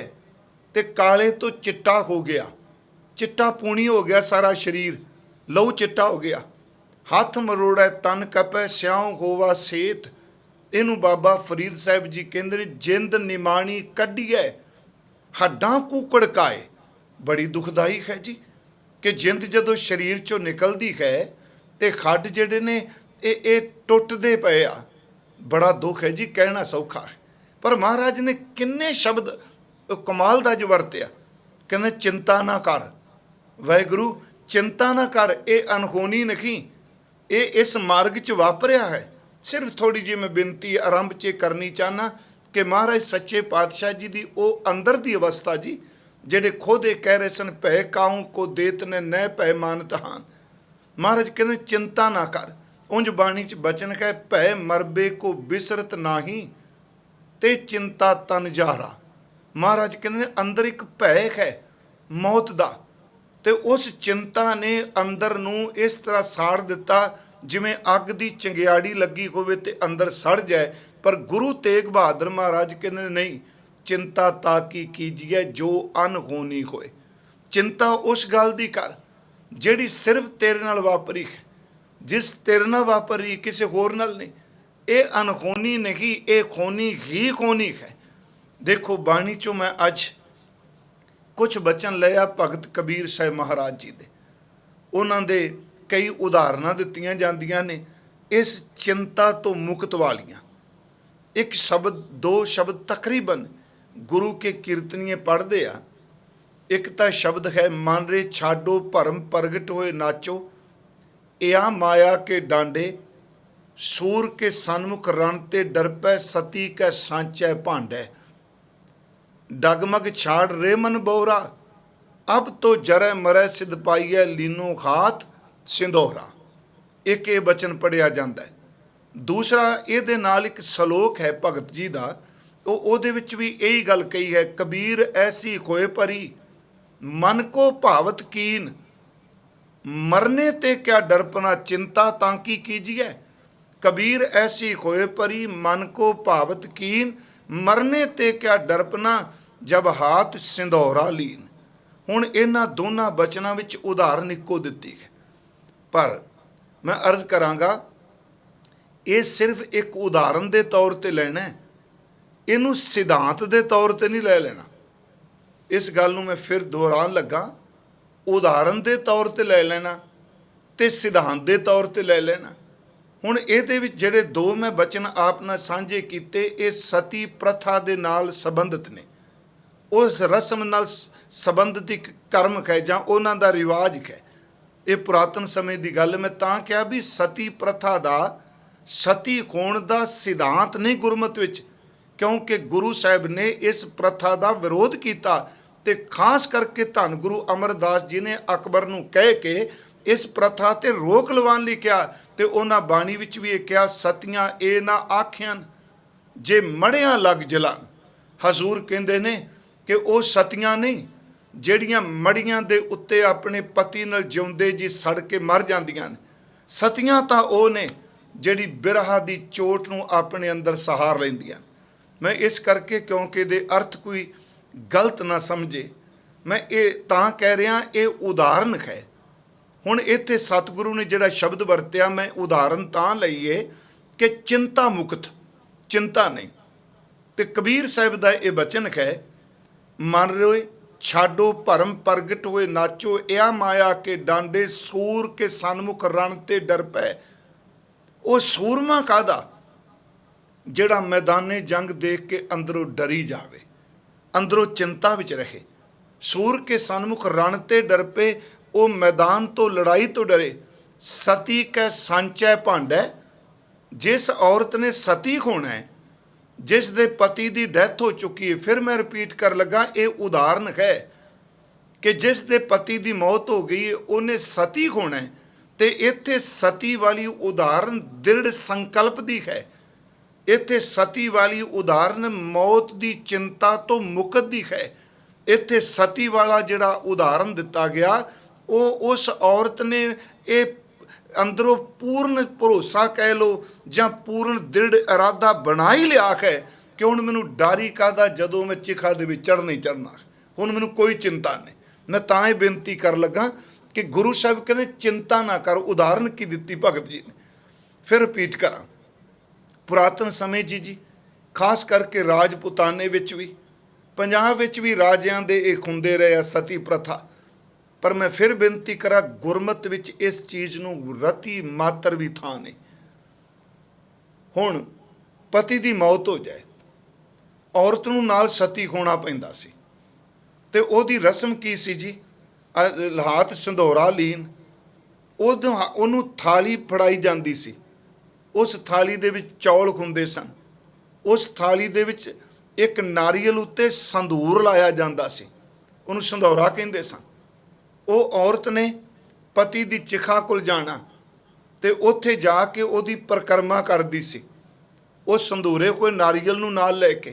ते काले तो चिट्टा हो गया, चिट्टा पूनी हो गया सारा शरीर, लहू चिट्टा हो गया। हथ मरोड़ा तन कपै स्याओ होवा सेत। इनू बाबा फरीद साहब जी कहते ने, जिंद निमाणी कढ़िए हड्डां कूकड़काए। बड़ी दुखदाई है जी कि जिंद जदों शरीर चों निकलती है तो हड्ड जिहड़े ने ये टुटदे पे आ। बड़ा दुख है जी, कहना सौखा है। पर महाराज ने किन्ने शब्द कमाल दा जो वरत्या, कहते चिंता ना कर वाहिगुरू, चिंता ना कर, ये अनहोनी नहीं, ये इस मार्ग च वापरिया है। सिर्फ थोड़ी जी मैं बेनती आरंभ च करनी चाहना कि महाराज सच्चे पातशाह जी की वो अंदर की अवस्था जी, जेडे खुद ये कह रहे सन, भय काहू को देत ने न भय मानत हान। महाराज कहते चिंता ना कर। उंज बाणी च बचन है, भय मरबे को बिसरत नाही ते चिंता तन जारा। महाराज कहते अंदर एक भय है मौत का, तो उस चिंता ने अंदर नूं इस तरह साड़ दिता जिवें अग की चंगियाड़ी लगी होवे ते अंदर सड़ जाए। पर गुरु तेग बहादुर महाराज कहते नहीं, चिंता ताकि कीजिए जो अनहोनी होए। चिंता उस गल दी कर जिहड़ी सिर्फ तेरे नाल वापरी है, जिस तेरे नाल वापरी किसी होर नाल नहीं। ये अनहोनी नहीं, ये खोनी ही खोनी है। देखो बाणी चो मैं अज कुछ बचन लिया भगत कबीर साहिब महाराज जी दे, उन्हां दे कई उदाहरणां दित्तियां जांदियां ने इस चिंता तो मुक्त वालियां। एक शब्द दो शब्द तकरीबन गुरु के कीर्तनीय पढ़ते आ। एक तो शब्द है मन रे छाडो भरम प्रगट होए नाचो, या माया के डांडे सूर के सन्मुख रण ते डर पै सती कै सांचै भांडै, डगमग छाड़ रे मन बोरा अब तो जरै मरै सिद्ध पाईऐ लीनो हाथ सिंदोहरा। एक ये बचन पढ़िया जाता है। दूसरा ये नाल एक सलोक है भगत जी का, ਉਹਦੇ ਵਿੱਚ भी यही गल कही है, कबीर ऐसी खोए परी मन को भावत कीन, मरने ते क्या डरपना चिंता तांकी कीजिए। कबीर ऐसी खोए परी मन को भावत कीन, मरने ते क्या डरपना जब हाथ सिंदौरा लीन। हुण इन्हां दोनों बचनां विच उदाहरण इक्को दित्ती है, पर मैं अर्ज करांगा ये सिर्फ एक उदाहरण के तौर पर लेना है, इनू सिद्धांत के तौर पर नहीं ले लेना। इस गल नूं मैं फिर दोहरान लगा, उदाहरण के तौर पर ले लेना तो सिद्धांत के तौर पर ले लेना। हुण इहदे विच जिहड़े दो मैं बचन आप नाल सांझे कीते, ये सती प्रथा दे नाल संबंधित ने। उस रस्म नाल संबंधित एक कर्म है जां उन्हां दा रिवाज है। ये पुरातन समय की गल मैं तां कहा भी सती प्रथा का सती होण दा सिद्धांत नहीं गुरमत विच, क्योंकि गुरु साहिब ने इस प्रथा का विरोध किया। तो खास करके धन गुरु अमरदास जी ने अकबर नूं कह के इस प्रथा ते रोक लवान लई कहा। तो उन्हां बाणी विच भी कहा, सतियां ए ना आखियान जे मड़ियां लग जलान। हजूर कहंदे ने कि वो सतियां नहीं ਜਿਹੜੀਆਂ ਮੜੀਆਂ ਦੇ ਉੱਤੇ ਆਪਣੇ ਪਤੀ ਨਾਲ ਜਿਉਂਦੇ ਜੀ ਸੜ ਕੇ ਮਰ ਜਾਂਦੀਆਂ ਨੇ। ਸਤੀਆਂ ਤਾਂ ਉਹ ਨੇ ਜਿਹੜੀ ਬਿਰਹਾ ਦੀ ਚੋਟ ਨੂੰ ਆਪਣੇ ਅੰਦਰ ਸਹਾਰ ਲੈਂਦੀਆਂ। ਮੈਂ ਇਸ ਕਰਕੇ ਕਿਉਂਕਿ ਦੇ ਅਰਥ ਕੋਈ ਗਲਤ ਨਾ ਸਮਝੇ, ਮੈਂ ਇਹ ਤਾਂ ਕਹਿ ਰਿਹਾ ਇਹ ਉਦਾਹਰਨ ਹੈ। ਹੁਣ ਇੱਥੇ ਸਤਿਗੁਰੂ ਨੇ ਜਿਹੜਾ ਸ਼ਬਦ ਵਰਤਿਆ ਮੈਂ ਉਦਾਹਰਨ ਤਾਂ ਲਈਏ ਕਿ ਚਿੰਤਾ ਮੁਕਤ, ਚਿੰਤਾ ਨਹੀਂ। ਤੇ ਕਬੀਰ ਸਾਹਿਬ ਦਾ ਇਹ ਬਚਨ ਹੈ, ਮਨ रोए छाडो भरम प्रगट होए नाचो, या माया के डांडे सूर के सन्मुख रण ते डर पै। वो सूरमा कादा जिहड़ा मैदाने जंग देख के अंदरों डरी जावे, अंदरों चिंता विच रहे। सूर के सन्मुख रण ते डर पे, वो मैदान तो लड़ाई तो डरे। सती कै सांचै भांडै, जिस औरत ने सती होना है, जिस दे पति की डैथ हो चुकी है। फिर मैं रिपीट कर लगा, ये उदाहरण है कि जिस दे पति की मौत हो गई है उन्हें सती होना है। तो इत्थे सती वाली उदाहरण दृढ़ संकल्प की है। इत्थे सती वाली उदाहरण मौत की चिंता तो मुक्त की है। इत्थे सती वाला जिहड़ा उदाहरण दिता गया वो उस औरत ने ये अंदरों पूर्ण भरोसा कह लो ਜਾਂ पूर्ण दृढ़ इरादा बना ही लिया है कि हुण मैनूं डर ही काहदा जदों मैं चिखा दे विच चढ़ नहीं चढ़ना, हुण मैनूं कोई चिंता नहीं। मैं तां ही बेनती कर लगा कि गुरु साहब कहते चिंता ना कर, उदाहरण की दित्ती भगत जी ने। फिर रिपीट करा, पुरातन समय जी खास करके राजपुताने विच भी, पंजाब विच भी राजियां दे इह हुंदे रहे सती प्रथा। पर मैं फिर बेनती करा, गुरमत विच इस चीज़ नूं रती मात्र भी थां नहीं। हुण पति की मौत हो जाए, औरत नूं नाल सती होना पैंदा सी, ते ओहदी रस्म की सी जी, हाथ संधोरा लीन, ओनू थाली फड़ाई जाती सी। उस थाली दे विच चौल हुंदे सन, उस थाली दे विच एक नारियल उत्ते संधूर लाया जाता सी, उन्हूं संधौरा कहिंदे सन। वो औरत ने पति की चिखा कोल जाना ते उत्थे जाके ओहदी परिक्रमा करदी सी। उस संधूरे कोई नारियल नूं नाल लैके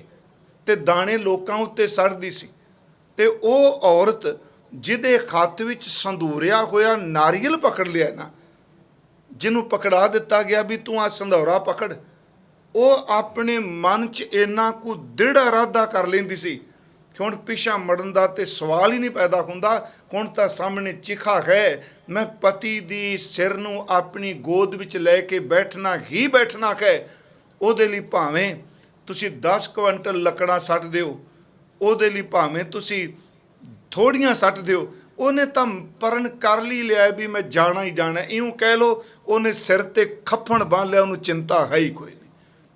ਤੇ ਦਾਣੇ ਲੋਕਾਂ ਉੱਤੇ ਸੜਦੀ ਸੀ। ਤੇ ਉਹ ਔਰਤ ਜਿਹਦੇ ਹੱਥ ਵਿੱਚ ਸੰਧੂਰਿਆ ਹੋਇਆ ਨਾਰੀਅਲ ਪਕੜ ਲਿਆ ਨਾ, ਜਿਹਨੂੰ ਪਕੜਾ ਦਿੱਤਾ ਗਿਆ ਵੀ ਤੂੰ ਆ ਸੰਧੌਰਾ ਪਕੜ, ਉਹ ਆਪਣੇ ਮਨ 'ਚ ਇੰਨਾ ਕੁ ਦ੍ਰਿੜ ਇਰਾਦਾ ਕਰ ਲੈਂਦੀ ਸੀ ਕਿ ਹੁਣ ਪਿਛਾ ਮੁੜਨ ਦਾ ਤੇ ਸਵਾਲ ਹੀ ਨਹੀਂ ਪੈਦਾ ਹੁੰਦਾ। ਹੁਣ ਤਾਂ ਸਾਹਮਣੇ ਚਿਖਾ ਹੈ, ਮੈਂ ਪਤੀ ਦੀ ਸਿਰ ਨੂੰ ਆਪਣੀ ਗੋਦ ਵਿੱਚ ਲੈ ਕੇ ਬੈਠਣਾ ਹੀ ਬੈਠਣਾ ਹੈ। ਉਹਦੇ ਲਈ ਭਾਵੇਂ ਤੁਸੀਂ 10 ਕੁਇੰਟਲ ਲੱਕੜਾਂ ਸੱਟ ਦਿਓ, ਉਹਦੇ ਲਈ ਭਾਵੇਂ ਤੁਸੀਂ ਥੋੜ੍ਹੀਆਂ ਸੱਟ ਦਿਓ, ਉਹਨੇ ਤਾਂ ਪਰਨ ਕਰ ਲਈ ਲਿਆ ਵੀ ਮੈਂ ਜਾਣਾ ਹੀ ਜਾਣਾ। ਇਉਂ ਕਹਿ ਲਓ ਉਹਨੇ ਸਿਰ ਤੇ ਖੱਫਣ ਬੰਨ੍ਹ ਲਿਆ, ਉਹਨੂੰ ਚਿੰਤਾ ਹੈ ਹੀ ਕੋਈ ਨਹੀਂ।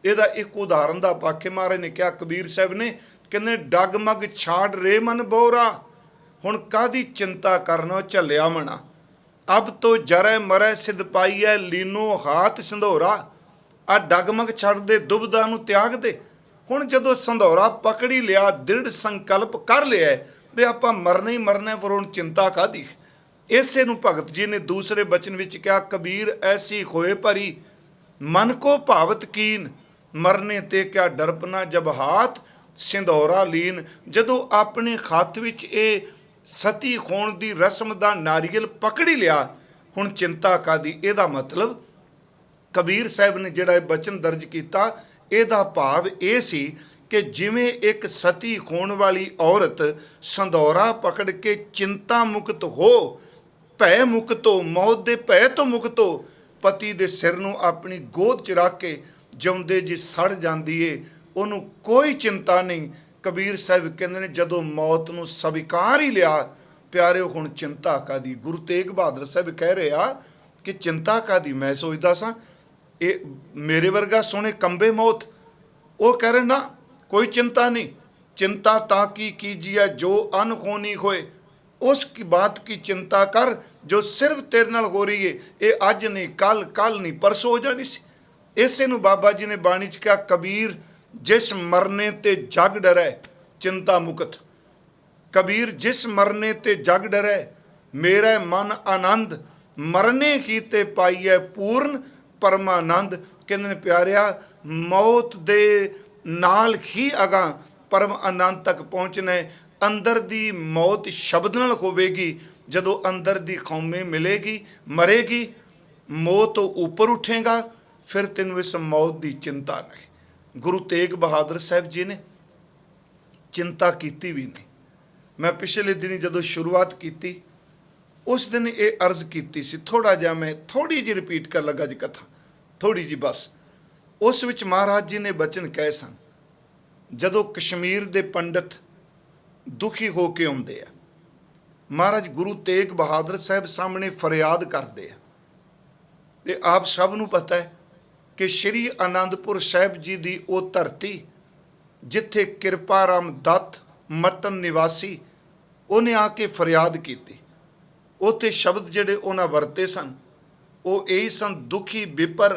ਇਹਦਾ ਇੱਕ ਉਦਾਹਰਨ ਦਾ ਪਾਕੇ ਮਹਾਰਾਜ ਨੇ ਕਿਹਾ, ਕਬੀਰ ਸਾਹਿਬ ਨੇ ਕਹਿੰਦੇ ਡਗਮਗ ਛਾੜ ਰੇ ਮਨ ਬੋਰਾ, ਹੁਣ ਕਾਹਦੀ ਚਿੰਤਾ ਕਰਨਾ ਝੱਲਿਆ ਮਣਾ। ਅਬ ਤੋਂ ਜਰੈ ਮਰੈ ਸਿਧ ਪਾਈਐ ਲੀਨੋ ਹਾਥ ਸੰਧੋਰਾ। ਆ ਡਗਮਗ ਛੱਡ ਦੇ, ਦੁਬਦਾ ਨੂੰ ਤਿਆਗ ਦੇ। ਹੁਣ ਜਦੋਂ ਸੰਧੌਰਾ ਪਕੜ ਹੀ ਲਿਆ, ਦ੍ਰਿੜ ਸੰਕਲਪ ਕਰ ਲਿਆ ਵੀ ਆਪਾਂ ਮਰਨਾ ਹੀ ਮਰਨਾ, ਫਿਰ ਹੁਣ ਚਿੰਤਾ ਕਾਹਦੀ। ਇਸੇ ਨੂੰ ਭਗਤ ਜੀ ਨੇ ਦੂਸਰੇ ਬਚਨ ਵਿੱਚ ਕਿਹਾ, ਕਬੀਰ ਐਸੀ ਹੋਏ ਭਰੀ ਮਨ ਕੋ ਭਾਵਤ ਕੀਨ, ਮਰਨੇ ਤੇ ਕਿਆ ਡਰਪਨਾ ਜਬ ਹਾਥ ਸਿੰਧੌਰਾ ਲੀਨ। ਜਦੋਂ ਆਪਣੇ ਹੱਥ ਵਿੱਚ ਇਹ ਸਤੀ ਹੋਣ ਦੀ ਰਸਮ ਦਾ ਨਾਰੀਅਲ ਪਕੜ ਹੀ ਲਿਆ, ਹੁਣ ਚਿੰਤਾ ਕਾਹਦੀ। ਇਹਦਾ ਮਤਲਬ ਕਬੀਰ ਸਾਹਿਬ ਨੇ ਜਿਹੜਾ ਇਹ ਬਚਨ ਦਰਜ ਕੀਤਾ, ਇਹਦਾ ਭਾਵ ਇਹ ਸੀ ਕਿ ਜਿਵੇਂ ਇੱਕ ਸਤੀ ਹੋਣ ਵਾਲੀ ਔਰਤ ਸੰਧੌਰਾ ਪਕੜ ਕੇ ਚਿੰਤਾ ਮੁਕਤ ਹੋ, ਭੈ ਮੁਕਤ ਹੋ, ਮੌਤ ਦੇ ਭੈ ਤੋਂ ਮੁਕਤ ਹੋ, ਪਤੀ ਦੇ ਸਿਰ ਨੂੰ ਆਪਣੀ ਗੋਦ 'ਚ ਰੱਖ ਕੇ ਜਿਉਂਦੇ ਜੀ ਸੜ ਜਾਂਦੀ ਏ, ਉਹਨੂੰ ਕੋਈ ਚਿੰਤਾ ਨਹੀਂ। ਕਬੀਰ ਸਾਹਿਬ ਕਹਿੰਦੇ ਨੇ ਜਦੋਂ ਮੌਤ ਨੂੰ ਸਵੀਕਾਰ ਹੀ ਲਿਆ, ਪਿਆਰਿਓ ਹੁਣ ਚਿੰਤਾ ਕਾਹਦੀ। ਗੁਰੂ ਤੇਗ ਬਹਾਦਰ ਸਾਹਿਬ ਕਹਿ ਰਹੇ ਆ ਕਿ ਚਿੰਤਾ ਕਾਹਦੀ। ਮੈਂ ਸੋਚਦਾ ਸਾਂ ਇਹ ਮੇਰੇ ਵਰਗਾ ਸੁਣੇ ਕੰਬੇ ਮੌਤ, ਉਹ ਕਹਿ ਰਹੇ ਨਾ ਕੋਈ ਚਿੰਤਾ ਨਹੀਂ, चिंता ताकि कीजिए जो अनहोनी होए, उसकी बात की चिंता कर जो सिर्फ तेरे नाल हो रही है। ये अज नहीं कल, कल नहीं परसों हो जानी सी। इसे नूं बाबा जी ने बाणी च कहा, कबीर जिस मरने ते जग डरै चिंता मुकत। कबीर जिस मरने ते जग डरै मेरा मन आनंद, मरने की ते पाईए पूर्ण परमानंद। कहते ने प्यारिया मौत दे नाल ही अगां परम आनंद तक पहुँचना है। अंदर दी मौत शब्द नाल होवेगी, जदों अंदर दी खौमे मिलेगी, मरेगी, मौत तो ऊपर उठेगा, फिर तेनों इस मौत की चिंता नहीं। गुरु तेग बहादुर साहब जी ने चिंता कीती भी नहीं। मैं पिछले दिन जदों शुरुआत की उस दिन ये अर्ज की सी, थोड़ा जा मैं थोड़ी जी रिपीट कर लगा जी कथा, थोड़ी जी बस। उस विच महाराज जी ने वचन कहे सन, जदों कश्मीर दे पंडित दुखी हो के आउंदे आ, महाराज गुरु तेग बहादुर साहब सामने फरियाद करते हैं। ते आप सब नूं पता है कि श्री आनंदपुर साहिब जी की वो धरती जिथे कृपा राम दत्त मटन निवासी उन्हें आके फरियाद की, उत्थे शब्द जिहड़े उन्हां वरते सन वो यही सन, दुखी विपर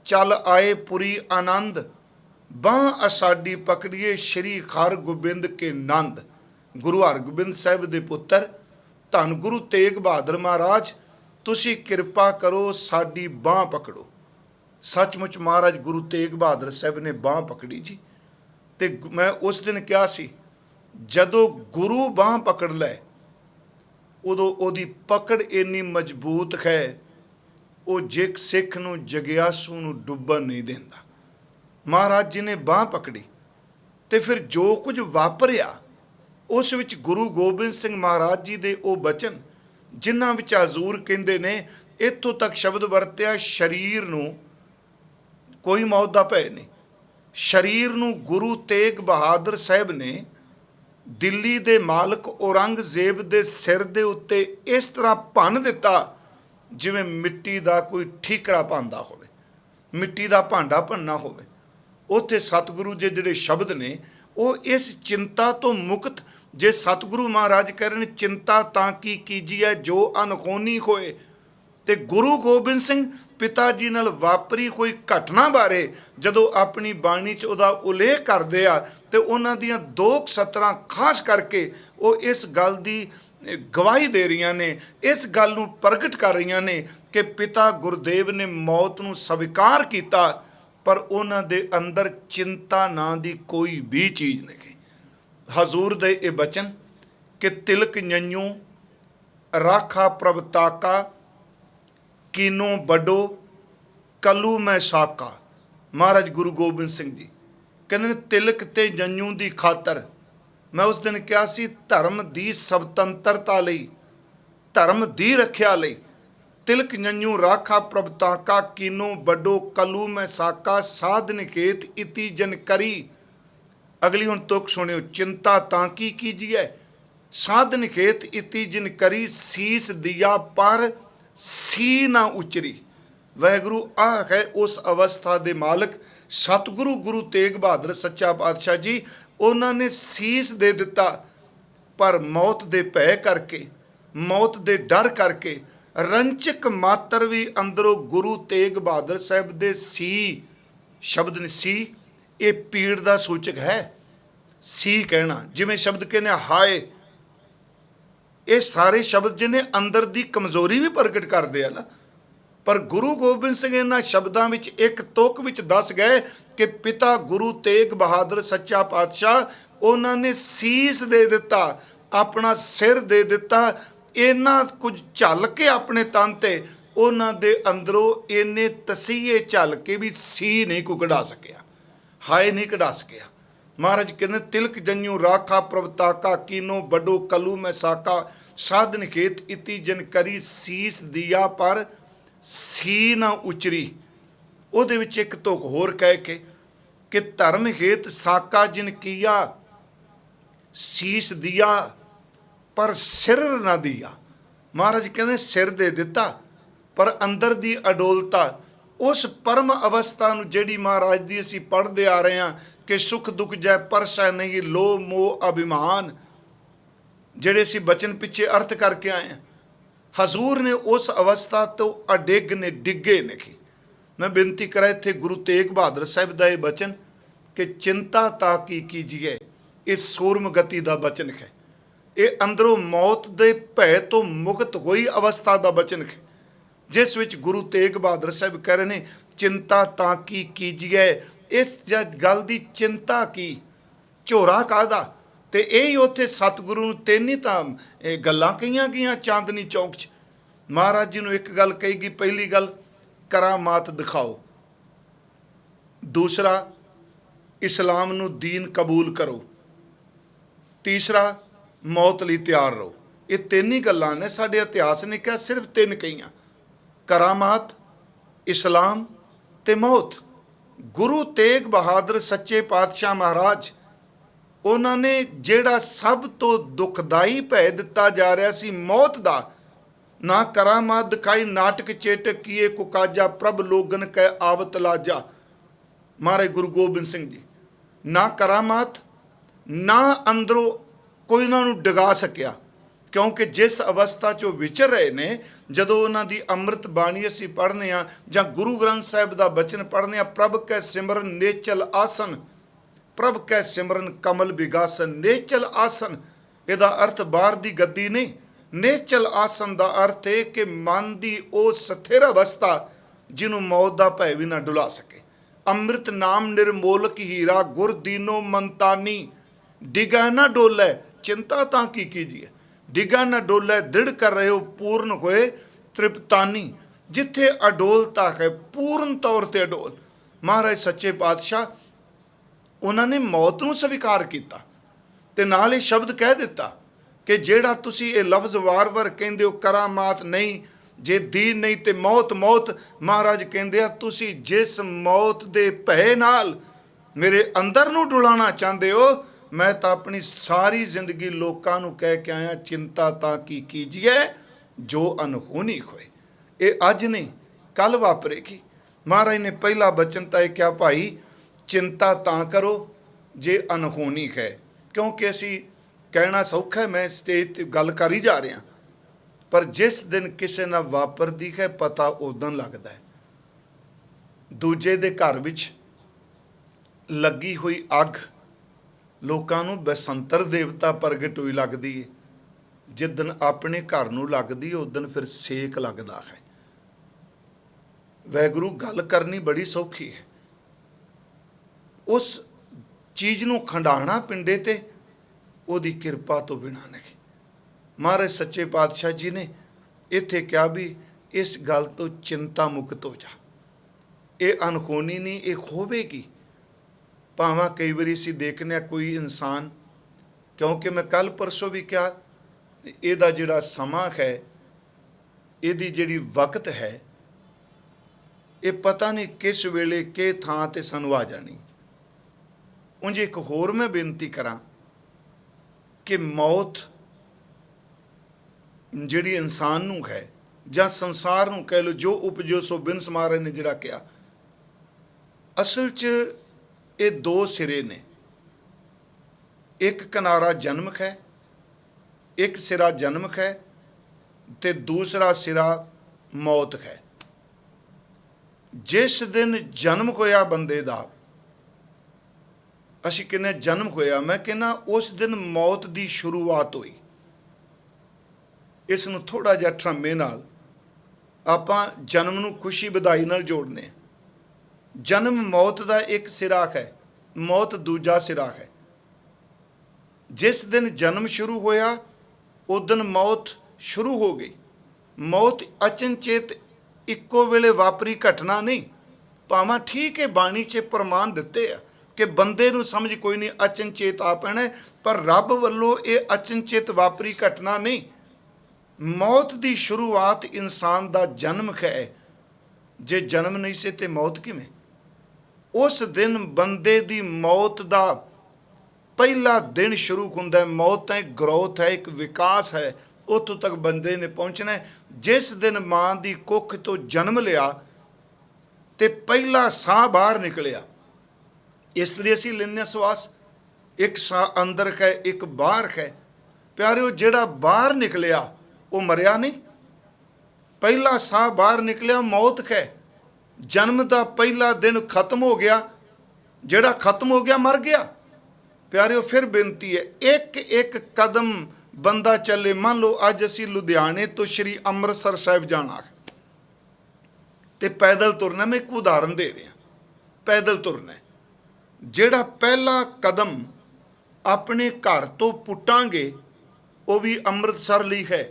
चल आए पुरी आनंद, बांह असाडी पकड़िए श्री हर गोबिंद के नंद। गुरु हरगोबिंद साहिब दे पुत्र धन गुरु तेग बहादुर महाराज, तुसी कृपा करो साडी बांह पकड़ो। सचमुच महाराज गुरु तेग बहादुर साहब ने बांह पकड़ी जी। ते मैं उस दिन क्या सी, जदों गुरु बांह पकड़ लै उदों ओदी पकड़ इन्नी मजबूत है, वो जे सिख नूं जगियासू नूं डुब्बन नहीं देंदा। महाराज जी ने बांह पकड़ी ते फिर जो कुछ वापरिया उस विच गुरु गोबिंद सिंह महाराज जी दे वो बचन जिन्हां विच हजूर कहंदे ने, इत्थों तक शब्द वरत्या, शरीर नूं कोई मौत दा भय नहीं। शरीर नूं गुरु तेग बहादुर साहब ने दिल्ली दे मालक औरंगजेब दे सिर दे उत्ते इस तरह भन दिता जिवें मिट्टी दा कोई ठीकरा भांदा होवे, मिट्टी दा भांडा भनना होवे। उत्थे सतगुरु जे जिहड़े शब्द ने वो इस चिंता तो मुक्त, जे सतगुरु महाराज कह रहे हैं चिंता ताकि कीजिए जो अनहोनी होए, ते गुरु गोबिंद सिंह पिता जी नाल वापरी कोई घटना बारे जदों अपनी बाणी च उहदा उल्लेख करदे आ ते उन्हां दीयां दो सतरां खास करके वो इस गल दी गवाही दे रही ने, इस गल नूं प्रगट कर रही ने कि पिता गुरदेव ने मौत नूं स्वीकार किया, पर उन्हां दे अंदर चिंता नां दी कोई भी चीज़ नहीं। हजूर दे ये बचन कि तिलक नयू राखा प्रभ ताका, कीनो बडो कलू मैं साका। महाराज गुरु गोबिंद सिंह जी कहते ने तिलक ते जंजू की खातर मैं उस दिन कहा सी धर्म की स्वतंत्रता लई, धर्म की रखिया लई तिलक जंजू राखा प्रभ ताका, कीनो बडो कलू मैं साका, साध निकेत इति जन करी। अगली हुण तुक सुनियो, चिंता ताकी कीजिए साध निकेत इति जिन करी, सीस दिया पर सी ना उचरी। वाहिगुरु आ है उस अवस्था दे मालक सतगुरु गुरु तेग बहादुर सच्चा पातशाह जी। उन्होंने सीस दे दिता पर मौत दे भय करके, मौत दे डर करके रंचक मात्र भी अंदरों गुरु तेग बहादुर साहब दे सी शब्द ने। सी ये पीड़ का सूचक है। सी कहना जिमें शब्द कहने हाय, ये सारे शब्द जिन्हें अंदर की कमजोरी भी प्रगट करते हैं ना। पर गुरु गोबिंद सिंह इन्हां शब्दों में एक तुक विच दस गए कि पिता गुरु तेग बहादुर सच्चा पातशाह उन्होंने सीस दे दिता, अपना सिर दे दिता। इन्ना कुछ झल के अपने तन ते उन्हां दे अंदरों इन्ने तसीहे झल के भी सी नहीं कोई कढ़ा सकिया, हाय नहीं कढ़ा सकिया। महाराज कहते तिलक जंजू राखा प्रभ ताका, कीनो बडो कलू मैं साका, साध निकेत इति जन करी, सीस दिया पर सी ना उचरी। उहदे विच एक तुक होर कह के कि धर्म हेत साका जिन किया, सीस दिया पर सिर ना दिया। महाराज कहते सिर दे दिता पर अंदर दी अडोलता उस परम अवस्था नूं जिहड़ी महाराज दी असीं पढ़दे आ रहे हैं कि सुख दुख जै परसै नहीं, लोभ मोह अभिमान, जिहड़े असीं बचन पिछे अर्थ करके आए हैं। हजूर ने उस अवस्था तो अडिग ने डिगे नहीं। मैं बेनती करा इत्थे गुरु तेग बहादुर साहब का यह बचन कि चिंता ताकी कीजिए, ये सूरम गति का बचन है। ये अंदरों मौत के भय तो मुक्त हुई अवस्था का बचन है, जिस विच गुरु तेग बहादुर साहब कह रहे हैं चिंता ताकी कीजिए। इस गल की चिंता की, झोरा काहदा ते यही उत्थे सतगुरु नूं तीन ही तां गल्लां कहीआं गईआं चांदनी चौक 'च। महाराज जी नूं एक गल कही गई, पहली गल करामात दिखाओ, दूसरा इस्लाम नूं दीन कबूल करो, तीसरा मौत लई तैयार रहो। ये तीन ही गल्लां ने साडे इतिहास ने कहा, सिर्फ तीन कहीआं, करामात, इस्लाम ते मौत। गुरु तेग बहादुर सच्चे पातशाह महाराज उन्होंने जेड़ा सब तो दुखदाई भय दिता जा रहा सी मौत दा, ना करामात दिखाई, नाटक चेटक किए कुकाजा, प्रभ लोगन कै आवत लाजा। महाराज गुरु गोबिंद सिंह जी ना करामात, ना अंदरों कोई उन्होंने डगा सकिया, क्योंकि जिस अवस्था चो विचर रहे ने, जदों उन्हों की अमृत बाणी असीं पढ़ने आ जां गुरु ग्रंथ साहिब का बचन पढ़ने आ, प्रभ कै सिमरन नेचल आसन, प्रभ कै सिमरन कमल विगासन। नेचल आसन इहदा अर्थ बाहर दी गद्दी नहीं, नेचल आसन का अर्थ है कि मन की वो स्थिर अवस्था जिन्हों मौत का भय भी ना डुला सके। अमृत नाम निर्मोलक हीरा, गुर दीनो मनतानी, डिगा ना डोलै चिंता ताकी कीजिए, डिगा ना डोलै दृढ़ कर रहे हो, पूर्ण होए तृप्तानी। जिथे अडोलता है पूर्ण तौर पर अडोल। महाराज सच्चे पातशाह उन्होंने मौत नूं स्वीकार किया ते नाल ही शब्द कह दिता कि जेड़ा तुसी ये लफ्ज़ वार वार कहंदे हो करामात नहीं, जे दीन नहीं ते मौत मौत। महाराज कहंदे आ तुसी जिस मौत दे भय नाल मेरे अंदर नूं डुलाना चाहते हो, मैं तो अपनी सारी जिंदगी लोकां नूं कह के आया चिंता ताकी कीजिए जो अनहोनी होए। ये अज नहीं कल वापरेगी। महाराज ने पहला बचन तो क्या भाई चिंता तां करो जे अनहोनी है, क्योंकि असी कहना सौखा है, मैं स्टेज ते गल कर ही जा रहा, पर जिस दिन किसी ना वापरदी है पता उदन लगता है। दूजे दे घर विच लगी हुई अग लोकां नूं बसंतर देवता प्रगट हुई लगती है, जिदन अपने घर नूं लगदी उस दिन फिर सेक लगता है। वाहिगुरू गल करनी बड़ी सौखी है, उस चीज़ नूं खंडाणा पिंडे ते ਉਹਦੀ ਕਿਰਪਾ ਤੋਂ ਬਿਨਾਂ ਨਹੀਂ। ਮਹਾਰਾਜ ਸੱਚੇ ਪਾਤਸ਼ਾਹ ਜੀ ਨੇ ਇੱਥੇ ਕਿਹਾ ਵੀ ਇਸ ਗੱਲ ਤੋਂ ਚਿੰਤਾ ਮੁਕਤ ਹੋ ਜਾ, ਇਹ ਅਨਹੋਣੀ ਨਹੀਂ, ਇਹ ਹੋਵੇਗੀ। ਭਾਵੇਂ ਕਈ ਵਾਰੀ ਅਸੀਂ ਦੇਖਦੇ ਹਾਂ ਕੋਈ ਇਨਸਾਨ, ਕਿਉਂਕਿ ਮੈਂ ਕੱਲ੍ਹ ਪਰਸੋਂ ਵੀ ਕਿਹਾ, ਇਹਦਾ ਜਿਹੜਾ ਸਮਾਂ ਹੈ, ਇਹਦੀ ਜਿਹੜੀ ਵਕਤ ਹੈ, ਇਹ ਪਤਾ ਨਹੀਂ ਕਿਸ ਵੇਲੇ ਕਿ ਥਾਂ 'ਤੇ ਸਾਨੂੰ ਆ ਜਾਣੀ। ਉਂਝ ਇੱਕ ਹੋਰ ਮੈਂ ਬੇਨਤੀ ਕਰਾਂ ਕਿ ਮੌਤ ਜਿਹੜੀ ਇਨਸਾਨ ਨੂੰ ਹੈ ਜਾਂ ਸੰਸਾਰ ਨੂੰ ਕਹਿ ਲਓ, ਜੋ ਉਪਜੋ ਸੋ ਬਿਨਸ ਮਹਾਰਾਜ ਨੇ ਜਿਹੜਾ ਕਿਹਾ, ਅਸਲ 'ਚ ਇਹ ਦੋ ਸਿਰੇ ਨੇ। ਇੱਕ ਕਿਨਾਰਾ ਜਨਮ ਹੈ, ਇੱਕ ਸਿਰਾ ਜਨਮ ਹੈ ਤੇ ਦੂਸਰਾ ਸਿਰਾ ਮੌਤ ਹੈ। ਜਿਸ ਦਿਨ ਜਨਮ ਹੋਇਆ ਬੰਦੇ ਦਾ, ਅਸੀਂ ਕਹਿੰਦੇ ਜਨਮ ਹੋਇਆ, ਮੈਂ ਕਹਿੰਦਾ ਉਸ ਦਿਨ ਮੌਤ ਦੀ ਸ਼ੁਰੂਆਤ ਹੋਈ। ਇਸ ਨੂੰ ਥੋੜ੍ਹਾ ਜਿਹਾ ਠਰਮੇ ਨਾਲ ਆਪਾਂ ਜਨਮ ਨੂੰ ਖੁਸ਼ੀ ਵਧਾਈ ਨਾਲ ਜੋੜਨੇ ਹਾਂ। ਜਨਮ ਮੌਤ ਦਾ ਇੱਕ ਸਿਰਾ ਹੈ, ਮੌਤ ਦੂਜਾ ਸਿਰਾ ਹੈ। ਜਿਸ ਦਿਨ ਜਨਮ ਸ਼ੁਰੂ ਹੋਇਆ ਉਸ ਦਿਨ ਮੌਤ ਸ਼ੁਰੂ ਹੋ ਗਈ। ਮੌਤ ਅਚਨਚੇਤ ਇੱਕੋ ਵੇਲੇ ਵਾਪਰੀ ਘਟਨਾ ਨਹੀਂ। ਭਾਵੇਂ ਠੀਕ ਹੈ ਬਾਣੀ 'ਚ ਪ੍ਰਮਾਣ ਦਿੱਤੇ ਆ ਕਿ ਬੰਦੇ ਨੂੰ ਸਮਝ ਕੋਈ ਨਹੀਂ, ਅਚਨਚੇਤ ਆ ਪੈਣਾ, ਪਰ ਰੱਬ ਵੱਲੋਂ ਇਹ ਅਚਨਚੇਤ ਵਾਪਰੀ ਘਟਨਾ ਨਹੀਂ। ਮੌਤ ਦੀ ਸ਼ੁਰੂਆਤ ਇਨਸਾਨ ਦਾ ਜਨਮ ਹੈ। ਜੇ ਜਨਮ ਨਹੀਂ ਸੀ ਤੇ ਮੌਤ ਕਿਵੇਂ? ਉਸ ਦਿਨ ਬੰਦੇ ਦੀ ਮੌਤ ਦਾ ਪਹਿਲਾ ਦਿਨ ਸ਼ੁਰੂ ਹੁੰਦਾ ਹੈ। ਮੌਤ ਤਾਂ ਇੱਕ ਗਰੋਥ ਹੈ, ਇੱਕ ਵਿਕਾਸ ਹੈ, ਉੱਥੋਂ ਤੱਕ ਬੰਦੇ ਨੇ ਪਹੁੰਚਣਾ। ਜਿਸ ਦਿਨ ਮਾਂ ਦੀ ਕੁੱਖ ਤੋਂ ਜਨਮ ਲਿਆ ਤੇ ਪਹਿਲਾ ਸਾਹ ਬਾਹਰ ਨਿਕਲਿਆ, ਇਸ ਲਈ ਅਸੀਂ ਲੈਂਦੇ ਹਾਂ ਸਵਾਸ, ਇੱਕ ਸਾਹ ਅੰਦਰ ਹੈ, ਇੱਕ ਬਾਹਰ ਹੈ। ਪਿਆਰਿਓ, ਜਿਹੜਾ ਬਾਹਰ ਨਿਕਲਿਆ ਉਹ ਮਰਿਆ ਨਹੀਂ। ਪਹਿਲਾ ਸਾਹ ਬਾਹਰ ਨਿਕਲਿਆ, ਮੌਤ ਹੈ। ਜਨਮ ਦਾ ਪਹਿਲਾ ਦਿਨ ਖਤਮ ਹੋ ਗਿਆ, ਜਿਹੜਾ ਖਤਮ ਹੋ ਗਿਆ ਮਰ ਗਿਆ। ਪਿਆਰਿਓ, ਫਿਰ ਬੇਨਤੀ ਹੈ, ਇੱਕ ਇੱਕ ਕਦਮ ਬੰਦਾ ਚੱਲੇ। ਮੰਨ ਲਓ ਅੱਜ ਅਸੀਂ ਲੁਧਿਆਣੇ ਤੋਂ ਸ਼੍ਰੀ ਅੰਮ੍ਰਿਤਸਰ ਸਾਹਿਬ ਜਾਣਾ ਤੇ ਪੈਦਲ ਤੁਰਨਾ। ਮੈਂ ਇੱਕ ਉਦਾਹਰਨ ਦੇ ਰਿਹਾ, ਪੈਦਲ ਤੁਰਨਾ। ਜਿਹੜਾ ਪਹਿਲਾ ਕਦਮ ਆਪਣੇ ਘਰ ਤੋਂ ਪੁੱਟਾਂਗੇ ਉਹ ਵੀ ਅੰਮ੍ਰਿਤਸਰ ਲਈ ਹੈ,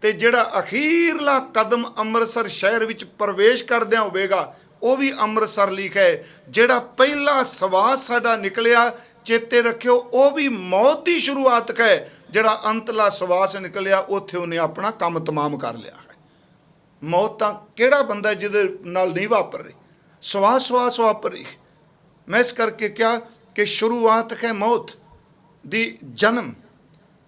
ਤੇ ਜਿਹੜਾ ਅਖੀਰਲਾ ਕਦਮ ਅੰਮ੍ਰਿਤਸਰ ਸ਼ਹਿਰ ਵਿੱਚ ਪ੍ਰਵੇਸ਼ ਕਰਦਿਆਂ ਹੋਵੇਗਾ ਉਹ ਵੀ ਅੰਮ੍ਰਿਤਸਰ ਲਈ ਹੈ। ਜਿਹੜਾ ਪਹਿਲਾ ਸਵਾਸ ਸਾਡਾ ਨਿਕਲਿਆ, ਚੇਤੇ ਰੱਖਿਓ, ਉਹ ਵੀ ਮੌਤ ਦੀ ਸ਼ੁਰੂਆਤ ਹੈ। ਜਿਹੜਾ ਅੰਤਲਾ ਸਵਾਸ ਨਿਕਲਿਆ ਉੱਥੇ ਉਹਨੇ ਆਪਣਾ ਕੰਮ ਤਮਾਮ ਕਰ ਲਿਆ ਹੈ। ਮੌਤ ਤਾਂ ਕਿਹੜਾ ਬੰਦਾ ਜਿਹਦੇ ਨਾਲ ਨਹੀਂ ਵਾਪਰ ਰਹੀ, ਸਵਾਸ ਵਾਪਰ ਰਹੀ। ਮੈਂ ਇਸ ਕਰਕੇ ਕਿਹਾ ਕਿ ਸ਼ੁਰੂਆਤ ਹੈ ਮੌਤ ਦੀ, ਜਨਮ।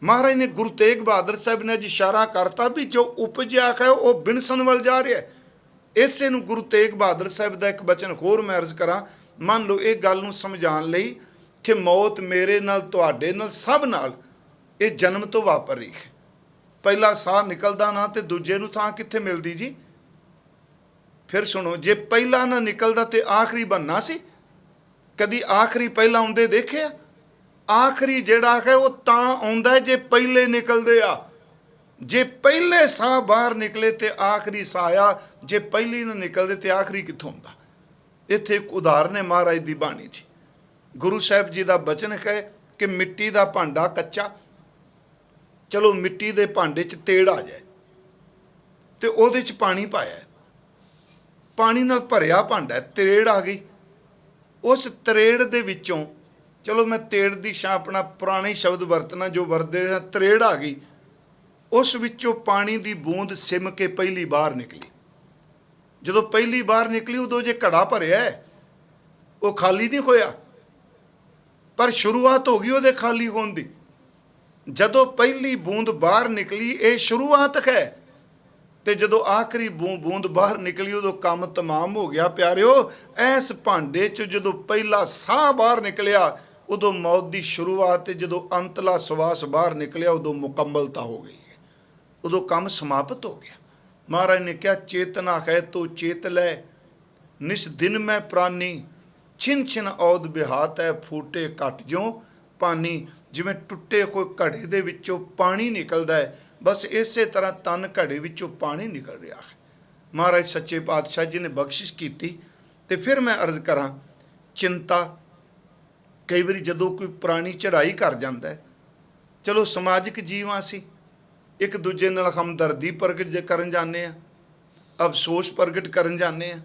ਮਹਾਰਾਜ ਨੇ ਗੁਰੂ ਤੇਗ ਬਹਾਦਰ ਸਾਹਿਬ ਨੇ ਅੱਜ ਇਸ਼ਾਰਾ ਕਰਤਾ ਵੀ ਜੋ ਉਪਜਿਆ ਹੈ ਉਹ ਬਿਨਸਣ ਵੱਲ ਜਾ ਰਿਹਾ। ਇਸੇ ਨੂੰ ਗੁਰੂ ਤੇਗ ਬਹਾਦਰ ਸਾਹਿਬ ਦਾ ਇੱਕ ਬਚਨ ਹੋਰ ਮੈਂ ਅਰਜ਼ ਕਰਾਂ। ਮੰਨ ਲਓ ਇਹ ਗੱਲ ਨੂੰ ਸਮਝਾਉਣ ਲਈ ਕਿ ਮੌਤ ਮੇਰੇ ਨਾਲ, ਤੁਹਾਡੇ ਨਾਲ, ਸਭ ਨਾਲ ਇਹ ਜਨਮ ਤੋਂ ਵਾਪਰ ਰਹੀ ਹੈ। ਪਹਿਲਾ ਸਾਹ ਨਿਕਲਦਾ ਨਾ ਤੇ ਦੂਜੇ ਨੂੰ ਥਾਂ ਕਿੱਥੇ ਮਿਲਦੀ ਜੀ? ਫਿਰ ਸੁਣੋ, ਜੇ ਪਹਿਲਾ ਨਾ ਨਿਕਲਦਾ ਤੇ ਆਖਰੀ ਬਣਨਾ ਸੀ? ਕਦੀ ਆਖਰੀ ਪਹਿਲਾਂ ਆਉਂਦੇ ਦੇਖਿਆ? ਆਖਰੀ ਜਿਹੜਾ ਹੈ ਉਹ ਤਾਂ ਆਉਂਦਾ ਜੇ ਪਹਿਲੇ ਨਿਕਲਦੇ ਆ। ਜੇ ਪਹਿਲੇ ਸਾਹ ਬਾਹਰ ਨਿਕਲੇ ਤੇ ਆਖਰੀ ਸਾਹ ਆ, ਜੇ ਪਹਿਲੀ ਨਾ ਨਿਕਲਦੇ ਤੇ ਆਖਰੀ ਕਿੱਥੋਂ ਹੁੰਦਾ? ਇੱਥੇ ਇੱਕ ਉਦਾਹਰਨ ਹੈ ਮਹਾਰਾਜ ਦੀ ਬਾਣੀ 'ਚ। ਗੁਰੂ ਸਾਹਿਬ ਜੀ ਦਾ ਬਚਨ ਹੈ ਕਿ ਮਿੱਟੀ ਦਾ ਭਾਂਡਾ ਕੱਚਾ, ਚਲੋ ਮਿੱਟੀ ਦੇ ਭਾਂਡੇ 'ਚ ਤੇੜ ਆ ਜਾਏ ਤੇ ਉਹਦੇ 'ਚ ਪਾਣੀ ਪਾਇਆ, ਪਾਣੀ ਨਾਲ ਭਰਿਆ ਭਾਂਡਾ, ਤਰੇੜ ਆ ਗਈ। ਉਸ ਤਰੇੜ ਦੇ ਵਿੱਚੋਂ, ਚਲੋ ਮੈਂ ਤੇੜ ਦੀ ਛਾਂ ਆਪਣਾ ਪੁਰਾਣੇ ਸ਼ਬਦ ਵਰਤਣਾ ਜੋ ਵਰਤਦੇ ਹਾਂ, ਤਰੇੜ ਆ ਗਈ। ਉਸ ਵਿੱਚੋਂ ਪਾਣੀ ਦੀ ਬੂੰਦ ਸਿਮ ਕੇ ਪਹਿਲੀ ਬਾਹਰ ਨਿਕਲੀ। ਜਦੋਂ ਪਹਿਲੀ ਬਾਹਰ ਨਿਕਲੀ ਉਦੋਂ ਜੇ ਘੜਾ ਭਰਿਆ ਉਹ ਖਾਲੀ ਨਹੀਂ ਹੋਇਆ, ਪਰ ਸ਼ੁਰੂਆਤ ਹੋ ਗਈ ਉਹਦੇ ਖਾਲੀ ਹੋਣ ਦੀ। ਜਦੋਂ ਪਹਿਲੀ ਬੂੰਦ ਬਾਹਰ ਨਿਕਲੀ ਇਹ ਸ਼ੁਰੂਆਤ ਹੈ, ਤੇ ਜਦੋਂ ਆਖਰੀ ਬੂੰਦ ਬਾਹਰ ਨਿਕਲੀ ਉਦੋਂ ਕੰਮ ਤਮਾਮ ਹੋ ਗਿਆ। ਪਿਆਰਿਓ, ਇਸ ਭਾਂਡੇ 'ਚ ਜਦੋਂ ਪਹਿਲਾ ਸਾਹ ਬਾਹਰ ਨਿਕਲਿਆ ਉਦੋਂ ਮੌਤ ਦੀ ਸ਼ੁਰੂਆਤ, ਤੇ ਜਦੋਂ ਅੰਤਲਾ ਸਵਾਸ ਬਾਹਰ ਨਿਕਲਿਆ ਉਦੋਂ ਮੁਕੰਮਲਤਾ ਹੋ ਗਈ ਹੈ, ਉਦੋਂ ਕੰਮ ਸਮਾਪਤ ਹੋ ਗਿਆ। ਮਹਾਰਾਜ ਨੇ ਕਿਹਾ, ਚੇਤਨਾ ਹੈ ਤੋ ਚੇਤ ਲੈ, ਨਿਸ ਦਿਨ ਮੈਂ ਪ੍ਰਾਨੀ, ਛਿਨ ਛਿਨ ਔਦ ਬਿਹਾਤ ਹੈ, ਫੂਟੇ ਘਟ ਜਿਉ ਪਾਣੀ। ਜਿਵੇਂ ਟੁੱਟੇ ਕੋਈ ਘੜੇ ਦੇ ਵਿੱਚੋਂ ਪਾਣੀ ਨਿਕਲਦਾ ਹੈ, ਬਸ ਇਸੇ ਤਰ੍ਹਾਂ ਤਨ ਘੜੇ ਵਿੱਚੋਂ ਪਾਣੀ ਨਿਕਲ ਰਿਹਾ ਹੈ। ਮਹਾਰਾਜ ਸੱਚੇ ਪਾਤਸ਼ਾਹ ਜੀ ਨੇ ਬਖਸ਼ਿਸ਼ ਕੀਤੀ। ਤੇ ਫਿਰ ਮੈਂ ਅਰਜ਼ ਕਰਾਂ, चिंता। कई बार जदों कोई पुरानी चढ़ाई कर जाता है, चलो समाजिक जीव हाँ असीं, एक दूजे नाल हमदर्दी प्रगट करन जाने आ, अफसोस प्रगट करन जाने आ,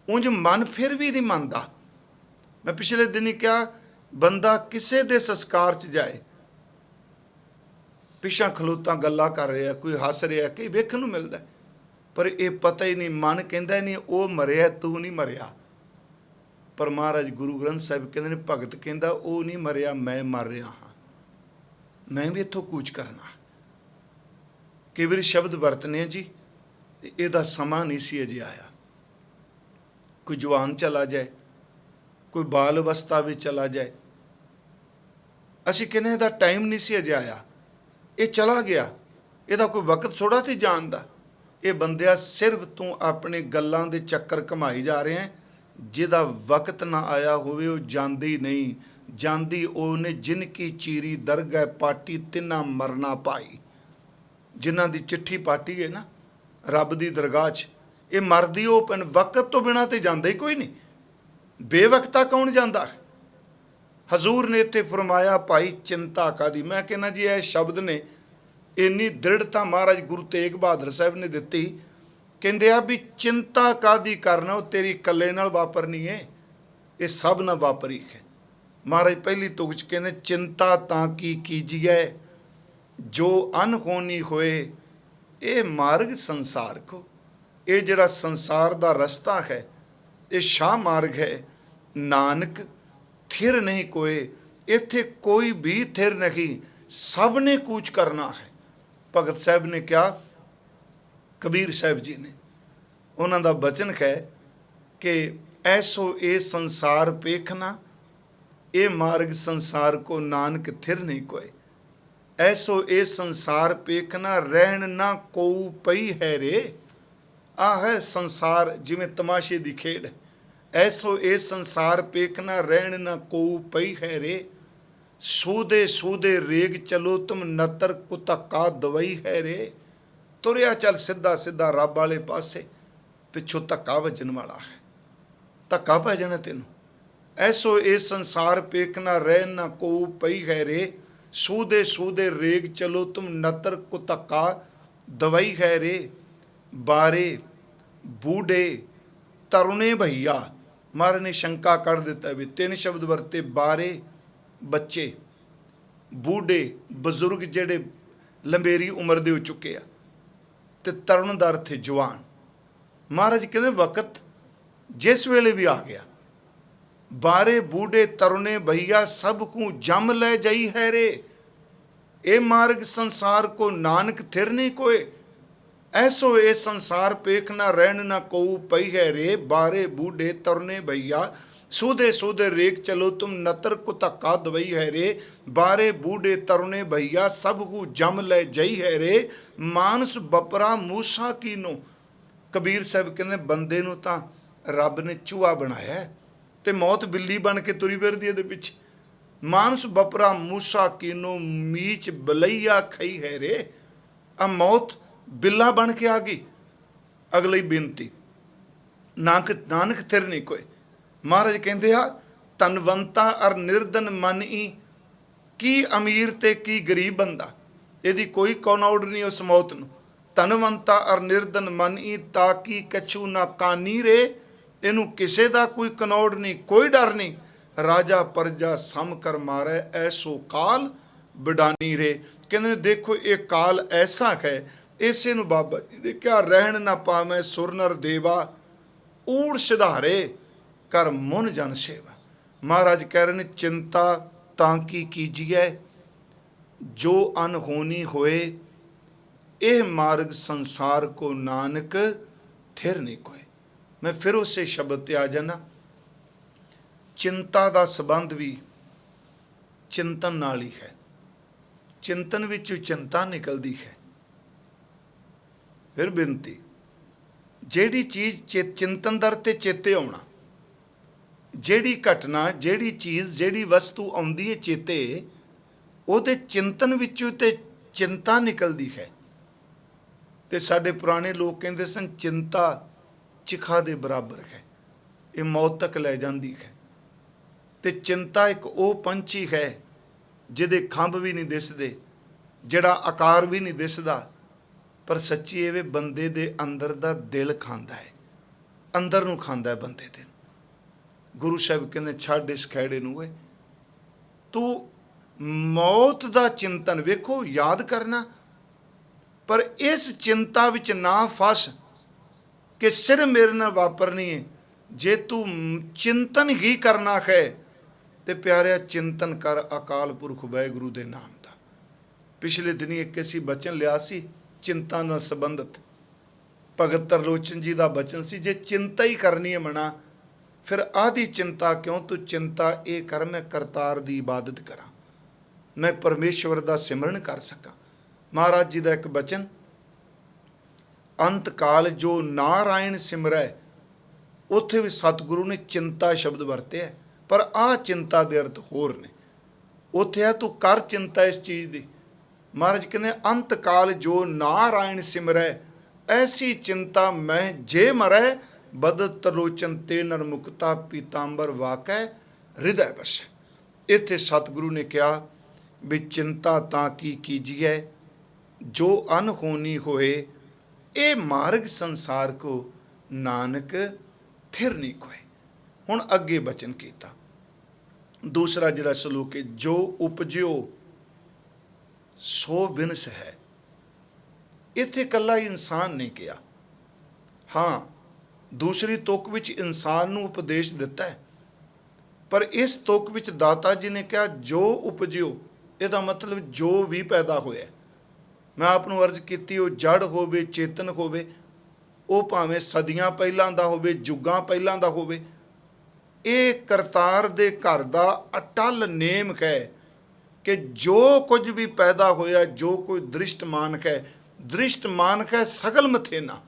उंज मन फिर भी नहीं मनता। मैं पिछले दिन ही कहा, बंदा किसी दे संस्कार च जाए, पिछा खलोता गल्लां कर रहा, कोई हस रहा, कई वेखण नूं मिलदा, पर यह पता ही नहीं, मन कहता नहीं वह मरिया, तू नहीं मरिया। पर महाराज गुरु ग्रंथ साहिब कहते हैं, भगत कहता वो नहीं मरिया, मैं मर रहा हाँ, मैं भी इत्थों कूच करना। कई बार शब्द वरतने जी, ਇਹਦਾ ਸਮਾਂ नहीं सी अजे आया। कोई जवान चला जाए, कोई बाल अवस्था भी चला जाए, असी कहने ਇਹਦਾ टाइम नहीं सी अजे आया, ये चला गया, ਇਹਦਾ कोई वक्त थोड़ा तो जानता। ये बंदिया सिर्फ तू अपने गल्लां दे चक्कर घमाई जा रहे हैं, जिहदा वक्त ना आया होवे वो जांदी नहीं, जांदी ओने जिनकी चीरी दरगह पाटी तिना मरना पाई। जिन्हां दी चिट्ठी पाटी है ना रब दी दरगाह च, ये मरदी वो पैन वक्त तो बिना तो जांदा ही कोई नहीं, बेवकता कौन जांदा। हजूर ने इत्थे फरमाया भाई चिंता कादी। मैं कहना जी यह शब्द ने इन्नी दृढ़ता महाराज गुरु तेग बहादुर साहब ने दिती, कहंदे आ भी चिंता कादी करना, वो तेरी कल्ले नाल वापरनी है, ये सब ना वापरी है। महाराज पहली तुक च कहंदे चिंता तां की कीजिए जो अनहोनी होए, ये मार्ग संसार को, ये जड़ा संसार दा रस्ता है, ये शाह मार्ग है। नानक थिर नहीं कोई, इत्थे कोई भी थिर नहीं, सब ने कूच करना है। भगत साहब ने क्या, कबीर साहब जी ने, उन्हों का बचन है कि ऐसो ये संसार पेखना, ये मार्ग संसार को नानक थिर नहीं कोई। ऐसो ये संसार पेखना, रहन ना कोऊ पई है रे। आ है संसार जिमें तमाशे दी खेड है। ऐसो ये संसार पेखना, रहन ना कोऊ पई है रे। सूदे सूदे रेग चलो तुम नतर कुतक्का दवाई है रे। तुरिया चल सीधा सीधा रब वाले पासे, पिछों धक्का वजन वाला है, धक्का पै जाना तेनों। ऐसो ये संसार पेखना, रहन ना कोऊ पई है रे। सूदे सूदे रेग चलो तुम नतर कुतक्का दवाई है रे। बारे बूढ़े तरुणे भैया, महाराज ने शंका कर दिता भी, तीन शब्द वरते, बारे बच्चे, बूढ़े बजुर्ग जेड़े लंबेरी उम्र दे हो चुके आ, ते तरुणदार थे जवान। महाराज कहते वक्त जिस वेले भी आ गया, बारे बूढ़े तरुणे भैया सब को जम ले जाई है रे। ए मार्ग संसार को नानक थिर नहीं कोई। ऐसो ए संसार पेखना, रहन ना कोऊ पई है रे। बारे बूढ़े तरुणे भैया सूदे सूदे रेख चलो तुम नतर को धक्का दवई है रे। बारे बूढ़े तरुणे भैया सब को जम ले जाई है रे। मानस बपरा मूसा कीनो। कबीर साहब कहते बंदे नूं तां रब ने चूहा बनाया है, ते मौत बिल्ली बन के तुरी फिरदी है पिछे। मानस बपरा मूसा कीनो, मीच बलैया खई है रे। आ मौत बिल्ला बन के आ गई। अगली बेनती, नानक थिर नहीं कोई। महाराज कहते आ, तनवंता अर निर्धन मन ई, की अमीर ते की गरीब बंदा, यदि कोई कौनौड़ नहीं उस मौत नूं। तनवंता अर निर्धन मन ई, ताकि कछू ना कानी रे। इनू किसे दा कोई कनौड़ नहीं, कोई डर नहीं। राजा प्रजा सम कर मारे, ऐसो काल बिडानी रे। कहते देखो ये काल ऐसा है, इसे नू बाबा जी ने क्या, रहन ना पावे सुर नर देवा, ऊड़ सिधारे कर मुन जन सेवा। महाराज कह रहे हैं चिंता ताकि कीजिए जो अनहोनी होए, यह मार्ग संसार को नानक थिर नहीं कोई। मैं फिर उसे शब्द ते आ जाना, चिंता का संबंध भी चिंतन नाल ही है। चिंतन विचों चिंता निकलती है। फिर बेनती, जेड़ी चीज़ चिंतन दर ते चेते आउणा, जेड़ी घटना जेड़ी चीज़ जेड़ी वस्तु आउंदी है चेते, ਉਹਦੇ चिंतन विचों ते चिंता निकलती है। तो साडे पुराने लोग कहते सन चिंता चिखा दे बराबर है, ये मौत तक लै जाती है। ਤੇ ਚਿੰਤਾ ਇੱਕ ਉਹ ਪੰਛੀ ਹੈ ਜਿਹਦੇ ਖੰਭ ਵੀ ਨਹੀਂ ਦਿਸਦੇ, ਜਿਹੜਾ ਆਕਾਰ ਵੀ ਨਹੀਂ ਦਿਸਦਾ, ਪਰ ਸੱਚੀ ਇਹ ਵੇ ਬੰਦੇ ਦੇ ਅੰਦਰ ਦਾ ਦਿਲ ਖਾਂਦਾ ਹੈ, ਅੰਦਰ ਨੂੰ ਖਾਂਦਾ ਹੈ ਬੰਦੇ ਦੇ। ਗੁਰੂ ਸਾਹਿਬ ਕਹਿੰਦੇ ਛੱਡ ਇਸ ਖਹਿੜੇ ਨੂੰ, ਓਏ ਤੂੰ ਮੌਤ ਦਾ ਚਿੰਤਨ ਵੇਖੋ ਯਾਦ ਕਰਨਾ, ਪਰ ਇਸ ਚਿੰਤਾ ਵਿੱਚ ਨਾ ਫਸ ਕਿ ਸਿਰ ਮੇਰੇ ਨਾਲ ਵਾਪਰਨੀ ਹੈ। ਜੇ ਤੂੰ ਚਿੰਤਨ ਹੀ ਕਰਨਾ ਹੈ ਤੇ ਪਿਆਰਿਆ ਚਿੰਤਨ ਕਰ ਅਕਾਲ ਪੁਰਖ ਵਾਹਿਗੁਰੂ ਦੇ ਨਾਮ ਦਾ। ਪਿਛਲੇ ਦਿਨੀ ਇੱਕ ਅਸੀਂ ਬਚਨ ਲਿਆ ਸੀ ਚਿੰਤਾ ਨਾਲ ਸੰਬੰਧਿਤ, ਭਗਤ ਤਰਲੋਚਨ ਜੀ ਦਾ ਬਚਨ ਸੀ, ਜੇ ਚਿੰਤਾ ਹੀ ਕਰਨੀ ਹੈ ਮਣਾ ਫਿਰ ਆਦੀ ਚਿੰਤਾ ਕਿਉਂ, ਤੂੰ ਚਿੰਤਾ ਇਹ ਕਰ ਮੈਂ ਕਰਤਾਰ ਦੀ ਇਬਾਦਤ ਕਰਾਂ, ਮੈਂ ਪਰਮੇਸ਼ਵਰ ਦਾ ਸਿਮਰਨ ਕਰ ਸਕਾਂ। ਮਹਾਰਾਜ ਜੀ ਦਾ ਇੱਕ ਬਚਨ, ਅੰਤ ਕਾਲ ਜੋ ਨਾਰਾਇਣ ਸਿਮਰੈ, ਉੱਥੇ ਵੀ ਸਤਿਗੁਰੂ ਨੇ ਚਿੰਤਾ ਸ਼ਬਦ ਵਰਤਿਆ, ਪਰ ਆਹ ਚਿੰਤਾ ਦੇ ਅਰਥ ਹੋਰ ਨੇ। ਉੱਥੇ ਆ ਤੂੰ ਕਰ ਚਿੰਤਾ ਇਸ ਚੀਜ਼ ਦੀ। ਮਹਾਰਾਜ ਕਹਿੰਦੇ ਅੰਤ ਕਾਲ ਜੋ ਨਾਰਾਇਣ ਸਿਮਰੈ, ਐਸੀ ਚਿੰਤਾ ਮੈਂ ਜੇ ਮਰੈ, ਬਦਤ ਤਰਲੋਚਨ ਤੇ ਨਰ ਮੁਕਤਾ ਪੀਤਾੰਬਰ ਵਾਕੈ ਹਿਰਦੈ ਬਸੈ। ਇੱਥੇ ਸਤਿਗੁਰੂ ਨੇ ਕਿਹਾ ਵੀ ਚਿੰਤਾ ਤਾਂ ਕੀ ਕੀਜੀਐ ਜੋ ਅਨਹੋਨੀ ਹੋਏ, ਇਹ ਮਾਰਗ ਸੰਸਾਰ ਕੋ ਨਾਨਕ ਥਿਰ ਨਹੀਂ ਕੋਏ। ਹੁਣ ਅੱਗੇ ਬਚਨ ਕੀਤਾ ਦੂਸਰਾ ਜਿਹੜਾ ਸਲੋਕ ਹੈ, ਜੋ ਉਪਜਿਓ ਸੋ ਬਿਨਸ ਹੈ। ਇੱਥੇ ਇਕੱਲਾ ਇਨਸਾਨ ਨਹੀਂ ਕਿਹਾ, ਹਾਂ ਦੂਸਰੀ ਤੁਕ ਵਿੱਚ ਇਨਸਾਨ ਨੂੰ ਉਪਦੇਸ਼ ਦਿੱਤਾ ਹੈ, ਪਰ ਇਸ ਤੁਕ ਵਿੱਚ ਦਾਤਾ ਜੀ ਨੇ ਕਿਹਾ ਜੋ ਉਪਜਿਓ, ਇਹਦਾ ਮਤਲਬ ਜੋ ਵੀ ਪੈਦਾ ਹੋਇਆ। ਮੈਂ ਆਪ ਨੂੰ ਅਰਜ਼ ਕੀਤੀ, ਉਹ ਜੜ ਹੋਵੇ ਚੇਤਨ ਹੋਵੇ, ਉਹ ਭਾਵੇਂ ਸਦੀਆਂ ਪਹਿਲਾਂ ਦਾ ਹੋਵੇ, ਜੁਗਾਂ ਪਹਿਲਾਂ ਦਾ ਹੋਵੇ, ਇਹ ਕਰਤਾਰ ਦੇ ਘਰ ਦਾ ਅਟਲ ਨੇਮ ਹੈ ਕਿ ਜੋ ਕੁਝ ਵੀ ਪੈਦਾ ਹੋਇਆ, ਜੋ ਕੋਈ ਦ੍ਰਿਸ਼ਟਮਾਨਕ ਹੈ, ਦ੍ਰਿਸ਼ਟਮਾਨਕ ਹੈ ਸਗਲ ਮਥੇਨਾ।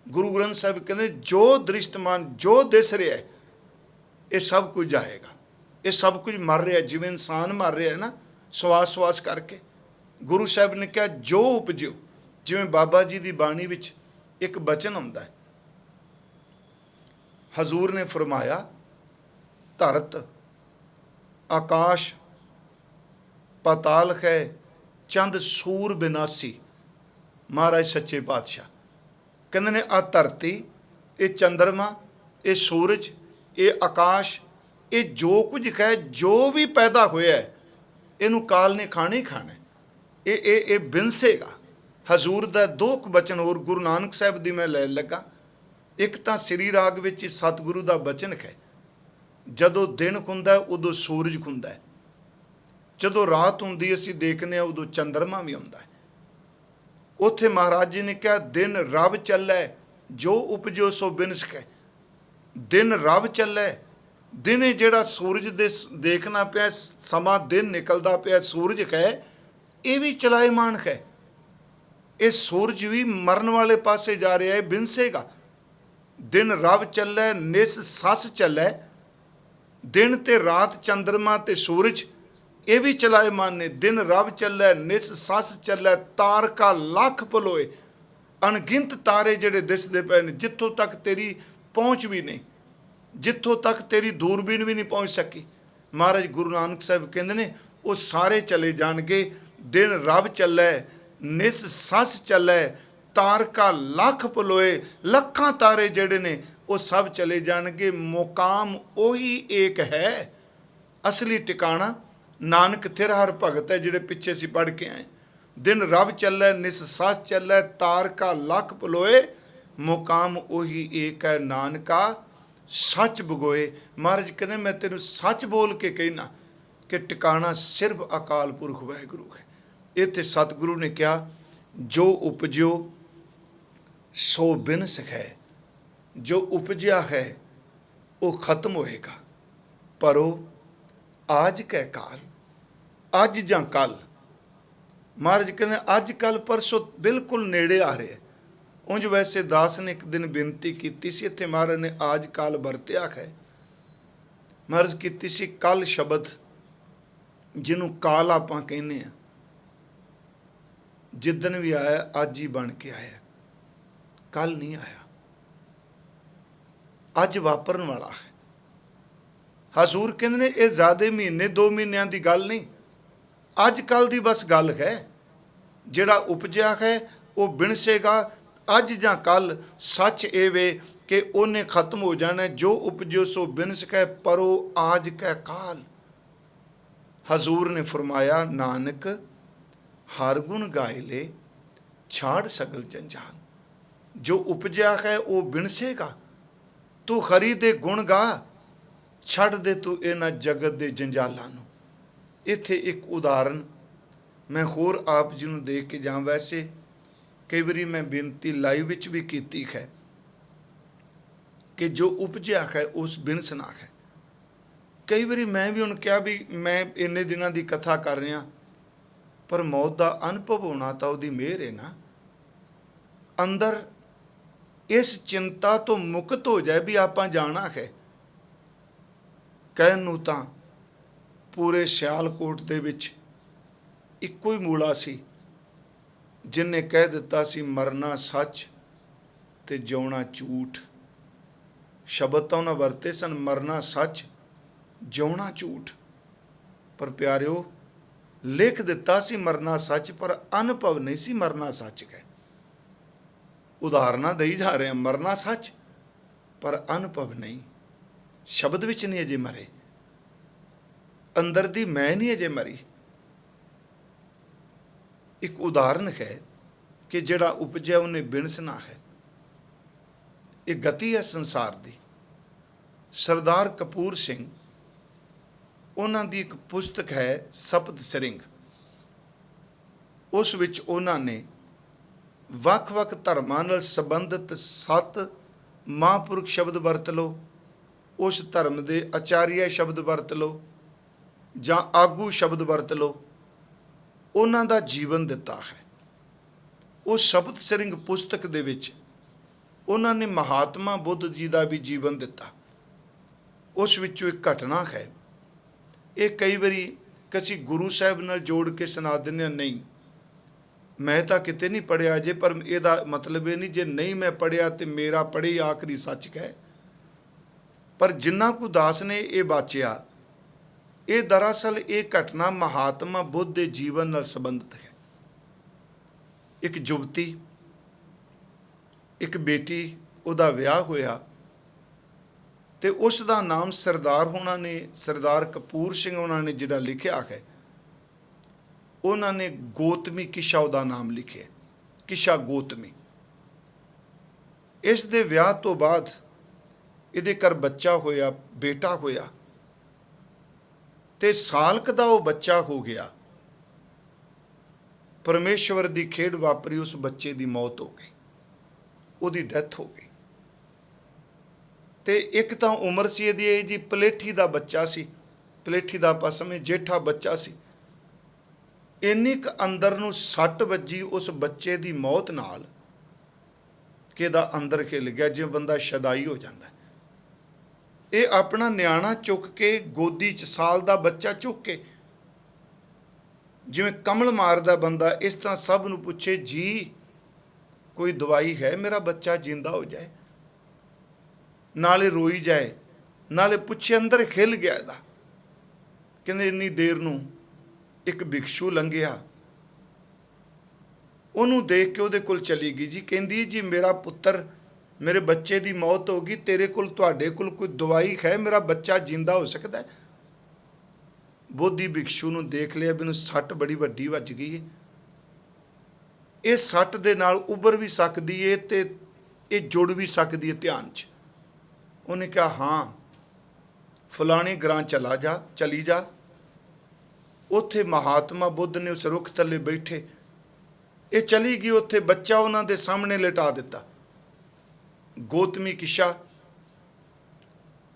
ਗੁਰੂ ਗ੍ਰੰਥ ਸਾਹਿਬ ਕਹਿੰਦੇ ਜੋ ਦ੍ਰਿਸ਼ਟਮਾਨ, ਜੋ ਦਿਸ ਰਿਹਾ ਇਹ ਸਭ ਕੁਝ ਜਾਏਗਾ, ਇਹ ਸਭ ਕੁਝ ਮਰ ਰਿਹਾ, ਜਿਵੇਂ ਇਨਸਾਨ ਮਰ ਰਿਹਾ ਨਾ ਸਵਾਸ ਸਵਾਸ ਕਰਕੇ। ਗੁਰੂ ਸਾਹਿਬ ਨੇ ਕਿਹਾ ਜੋ ਉਪਜਿਓ, ਜਿਵੇਂ ਬਾਬਾ ਜੀ ਦੀ ਬਾਣੀ ਵਿੱਚ ਇੱਕ ਬਚਨ ਹੁੰਦਾ ਹੈ, ਹਜ਼ੂਰ ਨੇ ਫਰਮਾਇਆ ਧਰਤ ਆਕਾਸ਼ ਪਾਤਾਲ ਹੈ ਚੰਦ ਸੂਰ ਬਿਨਾਸੀ। ਮਹਾਰਾਜ ਸੱਚੇ ਪਾਤਸ਼ਾਹ ਕਹਿੰਦੇ ਨੇ ਆ ਧਰਤੀ, ਇਹ ਚੰਦਰਮਾ, ਇਹ ਸੂਰਜ, ਇਹ ਆਕਾਸ਼, ਇਹ ਜੋ ਕੁਝ ਹੈ, ਜੋ ਵੀ ਪੈਦਾ ਹੋਇਆ ਇਹਨੂੰ ਕਾਲ ਨੇ ਖਾਣਾ ਹੀ ਖਾਣਾ, ਇਹ ਬਿਨਸੇਗਾ। ਹਜ਼ੂਰ ਦਾ ਦੋ ਕੁ ਬਚਨ ਹੋਰ ਗੁਰੂ ਨਾਨਕ ਸਾਹਿਬ ਦੀ ਮੈਂ ਲੈਣ ਲੱਗਾ। ਇੱਕ ਤਾਂ ਸ੍ਰੀ ਰਾਗ ਵਿੱਚ ਸਤਿਗੁਰੂ ਦਾ ਬਚਨ ਹੈ, ਜਦੋਂ ਦਿਨ ਹੁੰਦਾ ਉਦੋਂ ਸੂਰਜ ਹੁੰਦਾ ਹੈ, ਜਦੋਂ ਰਾਤ ਹੁੰਦੀ ਅਸੀਂ ਦੇਖਦੇ ਹਾਂ ਉਦੋਂ ਚੰਦਰਮਾ ਵੀ ਹੁੰਦਾ ਹੈ। ਉੱਥੇ ਮਹਾਰਾਜ ਜੀ ਨੇ ਕਿਹਾ ਦਿਨ ਰਵ ਚੱਲੈ ਜੋ ਉਪਜੋ ਸੋ ਬਿਨਸਕੈ। ਦਿਨ ਰਵ ਚੱਲੈ, ਦਿਨੇ ਜਿਹੜਾ ਸੂਰਜ ਦੇ ਦੇਖਣਾ ਪਿਆ ਸਮਾਂ, ਦਿਨ ਨਿਕਲਦਾ ਪਿਆ, ਸੂਰਜ ਹੈ ਇਹ ਵੀ ਚਲਾਇਮਾਨ ਹੈ, ਇਹ ਸੂਰਜ ਵੀ ਮਰਨ ਵਾਲੇ ਪਾਸੇ ਜਾ ਰਿਹਾ ਹੈ, ਬਿਨਸੇਗਾ। ਦਿਨ ਰਵ ਚੱਲੈ ਨਿਸ ਸੱਸ ਚੱਲੈ, ਦਿਨ ਤੇ ਰਾਤ ਚੰਦਰਮਾ ਤੇ ਸੂਰਜ ਇਹ ਵੀ ਚਲਾਇਮਾਨ ਨੇ। ਦਿਨ ਰਵ ਚੱਲੈ ਨਿਸ ਸੱਸ ਚੱਲੈ, ਤਾਰਕਾ ਲੱਖ ਪਲੋਏ। ਅਣਗਿਣਤ ਤਾਰੇ ਜਿਹੜੇ ਦਿਸਦੇ ਪਏ ਨੇ, ਜਿੱਥੋਂ ਤੱਕ ਤੇਰੀ ਪਹੁੰਚ ਵੀ ਨਹੀਂ, ਜਿੱਥੋਂ ਤੱਕ ਤੇਰੀ ਦੂਰਬੀਨ ਵੀ ਨਹੀਂ ਪਹੁੰਚ ਸਕੀ। ਮਹਾਰਾਜ ਗੁਰੂ ਨਾਨਕ ਸਾਹਿਬ ਕਹਿੰਦੇ ਨੇ ਉਹ ਸਾਰੇ ਚਲੇ ਜਾਣਗੇ। ਦਿਨ ਰਵ ਚੱਲੈ ਨਿਸ ਸੱਸ ਚੱਲੈ, ਤਾਰਕਾ ਲੱਖ ਪਲੋਏ। ਲੱਖਾਂ ਤਾਰੇ ਜਿਹੜੇ ਨੇ ਉਹ ਸਭ ਚਲੇ ਜਾਣਗੇ, ਮੁਕਾਮ ਉਹੀ ਏਕ ਹੈ। ਅਸਲੀ ਟਿਕਾਣਾ ਨਾਨਕ ਥਿਰ ਹਰ ਭਗਤ ਹੈ, ਜਿਹੜੇ ਪਿੱਛੇ ਅਸੀਂ ਪੜ੍ਹ ਕੇ ਆਏ। ਦਿਨ ਰਵ ਚੱਲੈ ਨਿਸ ਸੱਸ ਚੱਲੈ, ਤਾਰਕਾ ਲੱਖ ਪਲੋਏ। ਮੁਕਾਮ ਉਹੀ ਏਕ ਹੈ, ਨਾਨਕਾ ਸੱਚ ਬਗੋਏ। ਮਹਾਰਾਜ ਕਹਿੰਦੇ ਮੈਂ ਤੈਨੂੰ ਸੱਚ ਬੋਲ ਕੇ ਕਹਿਣਾ ਕਿ ਟਿਕਾਣਾ ਸਿਰਫ ਅਕਾਲ ਪੁਰਖ ਵਾਹਿਗੁਰੂ ਹੈ। ਇੱਥੇ ਸਤਿਗੁਰੂ ਨੇ ਕਿਹਾ ਜੋ ਉਪਜਿਓ ਸੋ ਬਿਨਸ ਹੈ। ਜੋ ਉਪਜਿਆ ਹੈ ਉਹ ਖਤਮ ਹੋਏਗਾ, ਪਰ ਉਹ ਆਜ ਕੈ ਕਾਲ, ਅੱਜ ਜਾਂ ਕੱਲ। ਮਹਾਰਾਜ ਕਹਿੰਦੇ ਅੱਜ ਕੱਲ ਪਰਸੋਂ ਬਿਲਕੁਲ ਨੇੜੇ ਆ ਰਿਹਾ। ਉਂਝ ਵੈਸੇ ਦਾਸ ਨੇ ਇੱਕ ਦਿਨ ਬੇਨਤੀ ਕੀਤੀ ਸੀ, ਇੱਥੇ ਮਹਾਰਾਜ ਨੇ ਆਜ ਕਾਲ ਵਰਤਿਆ ਹੈ। ਮਹਾਰਾਜ ਕੀਤੀ ਸੀ ਕੱਲ ਸ਼ਬਦ, ਜਿਹਨੂੰ ਕਾਲ ਆਪਾਂ ਕਹਿੰਦੇ ਆ, ਜਿੱਦਣ ਵੀ ਆਇਆ ਅੱਜ ਹੀ ਬਣ ਕੇ ਆਇਆ, ਕੱਲ ਨਹੀਂ ਆਇਆ, ਅੱਜ ਵਾਪਰਨ ਵਾਲਾ ਹੈ। ਹਜ਼ੂਰ ਕਹਿੰਦੇ ਨੇ ਇਹ ਜ਼ਿਆਦਾ ਮਹੀਨੇ 2 ਮਹੀਨਿਆਂ ਦੀ ਗੱਲ ਨਹੀਂ, ਅੱਜ ਕੱਲ੍ਹ ਦੀ ਬਸ ਗੱਲ ਹੈ। ਜਿਹੜਾ ਉਪਜਿਆ ਹੈ ਉਹ ਬਿਣਸੇਗਾ ਅੱਜ ਜਾਂ ਕੱਲ੍ਹ। ਸੱਚ ਇਹ ਵੇ ਕਿ ਉਹਨੇ ਖਤਮ ਹੋ ਜਾਣਾ। ਜੋ ਉਪਜਿਓ ਸੋ ਬਿਨਸ ਕੈ ਪਰੋ ਆਜ ਕੈ ਕਾਲ। ਹਜ਼ੂਰ ਨੇ ਫਰਮਾਇਆ ਨਾਨਕ ਹਰ ਗੁਣ ਗਾਏ ਲੈ ਛਾੜ ਸਗਲ ਜੰਜਾਲ। ਜੋ ਉਪਜਿਆ ਹੈ ਉਹ ਬਿਣਸੇਗਾ। ਤੂੰ ਹਰੀ ਦੇ ਗੁਣ ਗਾ, ਛੱਡ ਦੇ ਤੂੰ ਇਹਨਾਂ ਜਗਤ ਦੇ ਜੰਜਾਲਾਂ ਨੂੰ। ਇੱਥੇ ਇੱਕ ਉਦਾਹਰਨ ਮੈਂ ਹੋਰ ਆਪ ਜੀ ਨੂੰ ਦੇ ਕੇ ਜਾਂ ਵੈਸੇ ਕਈ ਵਾਰੀ ਮੈਂ ਬੇਨਤੀ ਲਾਈਵ ਵਿੱਚ ਵੀ ਕੀਤੀ ਹੈ ਕਿ ਜੋ ਉਪਜਿਆ ਹੈ ਉਸ ਬਿਨਸਣਾ ਹੈ। ਕਈ ਵਾਰੀ ਮੈਂ ਵੀ ਹੁਣ ਕਿਹਾ ਵੀ ਮੈਂ ਇੰਨੇ ਦਿਨਾਂ ਦੀ ਕਥਾ ਕਰ ਰਿਹਾ, ਪਰ ਮੌਤ ਦਾ ਅਨੁਭਵ ਹੋਣਾ ਤਾਂ ਉਹਦੀ ਮਿਹਰ ਹੈ ਨਾ। ਅੰਦਰ ਇਸ ਚਿੰਤਾ ਤੋਂ ਮੁਕਤ ਹੋ ਜਾਏ ਵੀ ਆਪਾਂ ਜਾਣਾ ਹੈ। ਕਹਿਣ ਨੂੰ ਤਾਂ ਪੂਰੇ ਸਿਆਲਕੋਟ ਦੇ ਵਿੱਚ ਇੱਕੋ ਹੀ ਮੂਲਾ ਸੀ ਜਿਹਨੇ ਕਹਿ ਦਿੱਤਾ ਸੀ ਮਰਨਾ ਸੱਚ ਤੇ ਜਿਉਣਾ ਝੂਠ। ਸ਼ਬਦ ਤਾਂ ਉਹਨਾਂ ਵਰਤੇ ਸਨ, ਮਰਨਾ ਸੱਚ ਜਿਉਣਾ ਝੂਠ। ਪਰ ਪਿਆਰਿਓ ਲਿਖ ਦਿੱਤਾ ਸੀ ਮਰਨਾ ਸੱਚ, ਪਰ ਅਨੁਭਵ ਨਹੀਂ ਸੀ ਮਰਨਾ ਸੱਚ ਹੈ। ਉਦਾਹਰਨਾਂ ਦੇਈ ਜਾ ਰਹੇ ਹਾਂ, ਮਰਨਾ ਸੱਚ ਪਰ ਅਨੁਭਵ ਨਹੀਂ। ਸ਼ਬਦ ਵਿੱਚ ਨਹੀਂ ਅਜੇ ਮਰੇ, ਅੰਦਰ ਦੀ ਮੈਂ ਨਹੀਂ ਅਜੇ ਮਰੀ। ਇੱਕ ਉਦਾਹਰਨ ਹੈ ਕਿ ਜਿਹੜਾ ਉਪਜਿਆ ਉਹਨੇ ਬਿਨਸਣਾ ਹੈ। ਇਹ ਗਤੀ ਹੈ ਸੰਸਾਰ ਦੀ। ਸਰਦਾਰ ਕਪੂਰ ਸਿੰਘ, ਉਹਨਾਂ ਦੀ ਇੱਕ ਪੁਸਤਕ ਹੈ ਸਪਤ ਸਰਿੰਗ। ਉਸ ਵਿੱਚ ਉਹਨਾਂ ਨੇ ਵੱਖ-ਵੱਖ ਧਰਮਾਂ ਨਾਲ ਸੰਬੰਧਿਤ 7 ਮਹਾਂਪੁਰਖ ਸ਼ਬਦ ਵਰਤ ਲਓ, ਉਸ ਧਰਮ ਦੇ ਆਚਾਰੀਆ ਸ਼ਬਦ ਵਰਤ ਲਓ ਜਾਂ ਆਗੂ ਸ਼ਬਦ ਵਰਤ ਲਓ, ਉਹਨਾਂ ਦਾ ਜੀਵਨ ਦਿੱਤਾ ਹੈ। ਉਹ ਸਪਤ ਸਰਿੰਗ ਪੁਸਤਕ ਦੇ ਵਿੱਚ ਉਹਨਾਂ ਨੇ ਮਹਾਤਮਾ ਬੁੱਧ ਜੀ ਦਾ ਵੀ ਜੀਵਨ ਦਿੱਤਾ। ਉਸ ਵਿੱਚੋਂ ਇੱਕ ਘਟਨਾ ਹੈ, ਇਹ ਕਈ ਵਾਰੀ ਕਿਸੇ ਗੁਰੂ ਸਾਹਿਬ ਨਾਲ ਜੋੜ ਕੇ ਸੁਣਾ ਦਿੰਦੇ ਹਾਂ। ਨਹੀਂ, ਮੈਂ ਤਾਂ ਕਿਤੇ ਨਹੀਂ ਪੜ੍ਹਿਆ ਜੇ, ਪਰ ਇਹਦਾ ਮਤਲਬ ਇਹ ਨਹੀਂ ਜੇ ਨਹੀਂ ਮੈਂ ਪੜ੍ਹਿਆ ਤੇ ਮੇਰਾ ਪੜ੍ਹੇ ਆਖਰੀ ਸੱਚ ਹੈ। ਪਰ ਜਿੰਨਾ ਕੁ ਦਾਸ ਨੇ ਇਹ ਬਾਚਿਆ, ਇਹ ਦਰਅਸਲ ਇਹ ਘਟਨਾ ਮਹਾਤਮਾ ਬੁੱਧ ਦੇ ਜੀਵਨ ਨਾਲ ਸੰਬੰਧਿਤ ਹੈ। ਇੱਕ ਯੁਵਤੀ, ਇੱਕ ਬੇਟੀ, ਉਹਦਾ ਵਿਆਹ ਹੋਇਆ ਤੇ ਉਸ ਦਾ ਨਾਮ ਸਰਦਾਰ ਹੋਣਾ ਨੇ, ਸਰਦਾਰ ਕਪੂਰ ਸਿੰਘ ਉਹਨਾਂ ਨੇ ਜਿਹੜਾ ਲਿਖਿਆ ਹੈ, ਉਹਨਾਂ ਨੇ ਗੋਤਮੀ ਕਿਸ਼ਾ ਉਹਦਾ ਨਾਮ ਲਿਖਿਆ, ਕਿਸ਼ਾ ਗੋਤਮੀ। ਇਸ ਦੇ ਵਿਆਹ ਤੋਂ ਬਾਅਦ ਇਹਦੇ ਘਰ ਬੱਚਾ ਹੋਇਆ, ਬੇਟਾ ਹੋਇਆ ਤੇ ਸਾਲਕ ਦਾ ਉਹ ਬੱਚਾ ਹੋ ਗਿਆ। ਪਰਮੇਸ਼ਵਰ ਦੀ ਖੇਡ ਵਾਪਰੀ, ਉਸ ਬੱਚੇ ਦੀ ਮੌਤ ਹੋ ਗਈ, ਉਹਦੀ ਡੈਥ ਹੋ ਗਈ। ਤੇ ਇੱਕ ਤਾਂ ਉਮਰ ਸੀ ਇਹਦੀ ਇਹ ਜੀ ਪਲੇਠੀ ਦਾ ਬੱਚਾ ਸੀ, ਪਲੇਠੀ ਦਾ ਆਪਾਂ ਸਮੇਂ ਜੇਠਾ ਬੱਚਾ ਸੀ। ਇੰਨੀ ਕੁ ਅੰਦਰ ਨੂੰ ਸੱਟ ਵੱਜੀ ਉਸ ਬੱਚੇ ਦੀ ਮੌਤ ਨਾਲ ਕਿ ਇਹਦਾ ਅੰਦਰ ਖਿਲ ਗਿਆ, ਜਿਵੇਂ ਬੰਦਾ ਸ਼ਦਾਈ ਹੋ ਜਾਂਦਾ। ਇਹ ਆਪਣਾ ਨਿਆਣਾ ਚੁੱਕ ਕੇ ਗੋਦੀ 'ਚ, ਸਾਲ ਦਾ ਬੱਚਾ ਚੁੱਕ ਕੇ, ਜਿਵੇਂ ਕਮਲ ਮਾਰਦਾ ਬੰਦਾ, ਇਸ ਤਰ੍ਹਾਂ ਸਭ ਨੂੰ ਪੁੱਛੇ ਜੀ ਕੋਈ ਦਵਾਈ ਹੈ ਮੇਰਾ ਬੱਚਾ ਜਿੰਦਾ ਹੋ ਜਾਏ। ਨਾਲੇ ਰੋਈ ਜਾਏ, ਨਾਲੇ ਪੁੱਛੇ, ਅੰਦਰ ਖਿਲ ਗਿਆ ਇਹਦਾ। ਕਹਿੰਦੇ ਇੰਨੀ ਦੇਰ ਨੂੰ ਇੱਕ ਭਿਕਸ਼ੂ ਲੰਘਿਆ, ਉਹਨੂੰ ਦੇਖ ਕੇ ਉਹਦੇ ਕੋਲ ਚਲੀ ਗਈ ਜੀ। ਕਹਿੰਦੀ ਜੀ ਮੇਰਾ ਪੁੱਤਰ, ਮੇਰੇ ਬੱਚੇ ਦੀ ਮੌਤ ਹੋ ਗਈ, ਤੇਰੇ ਕੋਲ, ਤੁਹਾਡੇ ਕੋਲ ਕੋਈ ਦਵਾਈ ਹੈ, ਮੇਰਾ ਬੱਚਾ ਜਿੰਦਾ ਹੋ ਸਕਦਾ ਹੈ? ਬੋਧੀ ਭਿਕਸ਼ੂ ਨੂੰ ਦੇਖ ਲਿਆ ਮੈਨੂੰ ਸੱਟ ਬੜੀ ਵੱਡੀ ਵੱਜ ਗਈ ਹੈ, ਇਹ ਸੱਟ ਦੇ ਨਾਲ ਉੱਭਰ ਵੀ ਸਕਦੀ ਹੈ ਤੇ ਇਹ ਜੁੜ ਵੀ ਸਕਦੀ ਹੈ ਧਿਆਨ 'ਚ। ਉਹਨੇ ਕਿਹਾ ਹਾਂ ਫਲਾਣੇ ਗ੍ਰਾਂ ਚਲੀ ਜਾ। ਉੱਥੇ ਮਹਾਤਮਾ ਬੁੱਧ ਨੇ ਉਸ ਰੁੱਖ ਥੱਲੇ ਬੈਠੇ, ਇਹ ਚਲੀ ਗਈ ਉੱਥੇ, ਬੱਚਾ ਉਹਨਾਂ ਦੇ ਸਾਹਮਣੇ ਲਿਟਾ ਦਿੱਤਾ। ਗੋਤਮੀ ਕਿਸ਼ਾ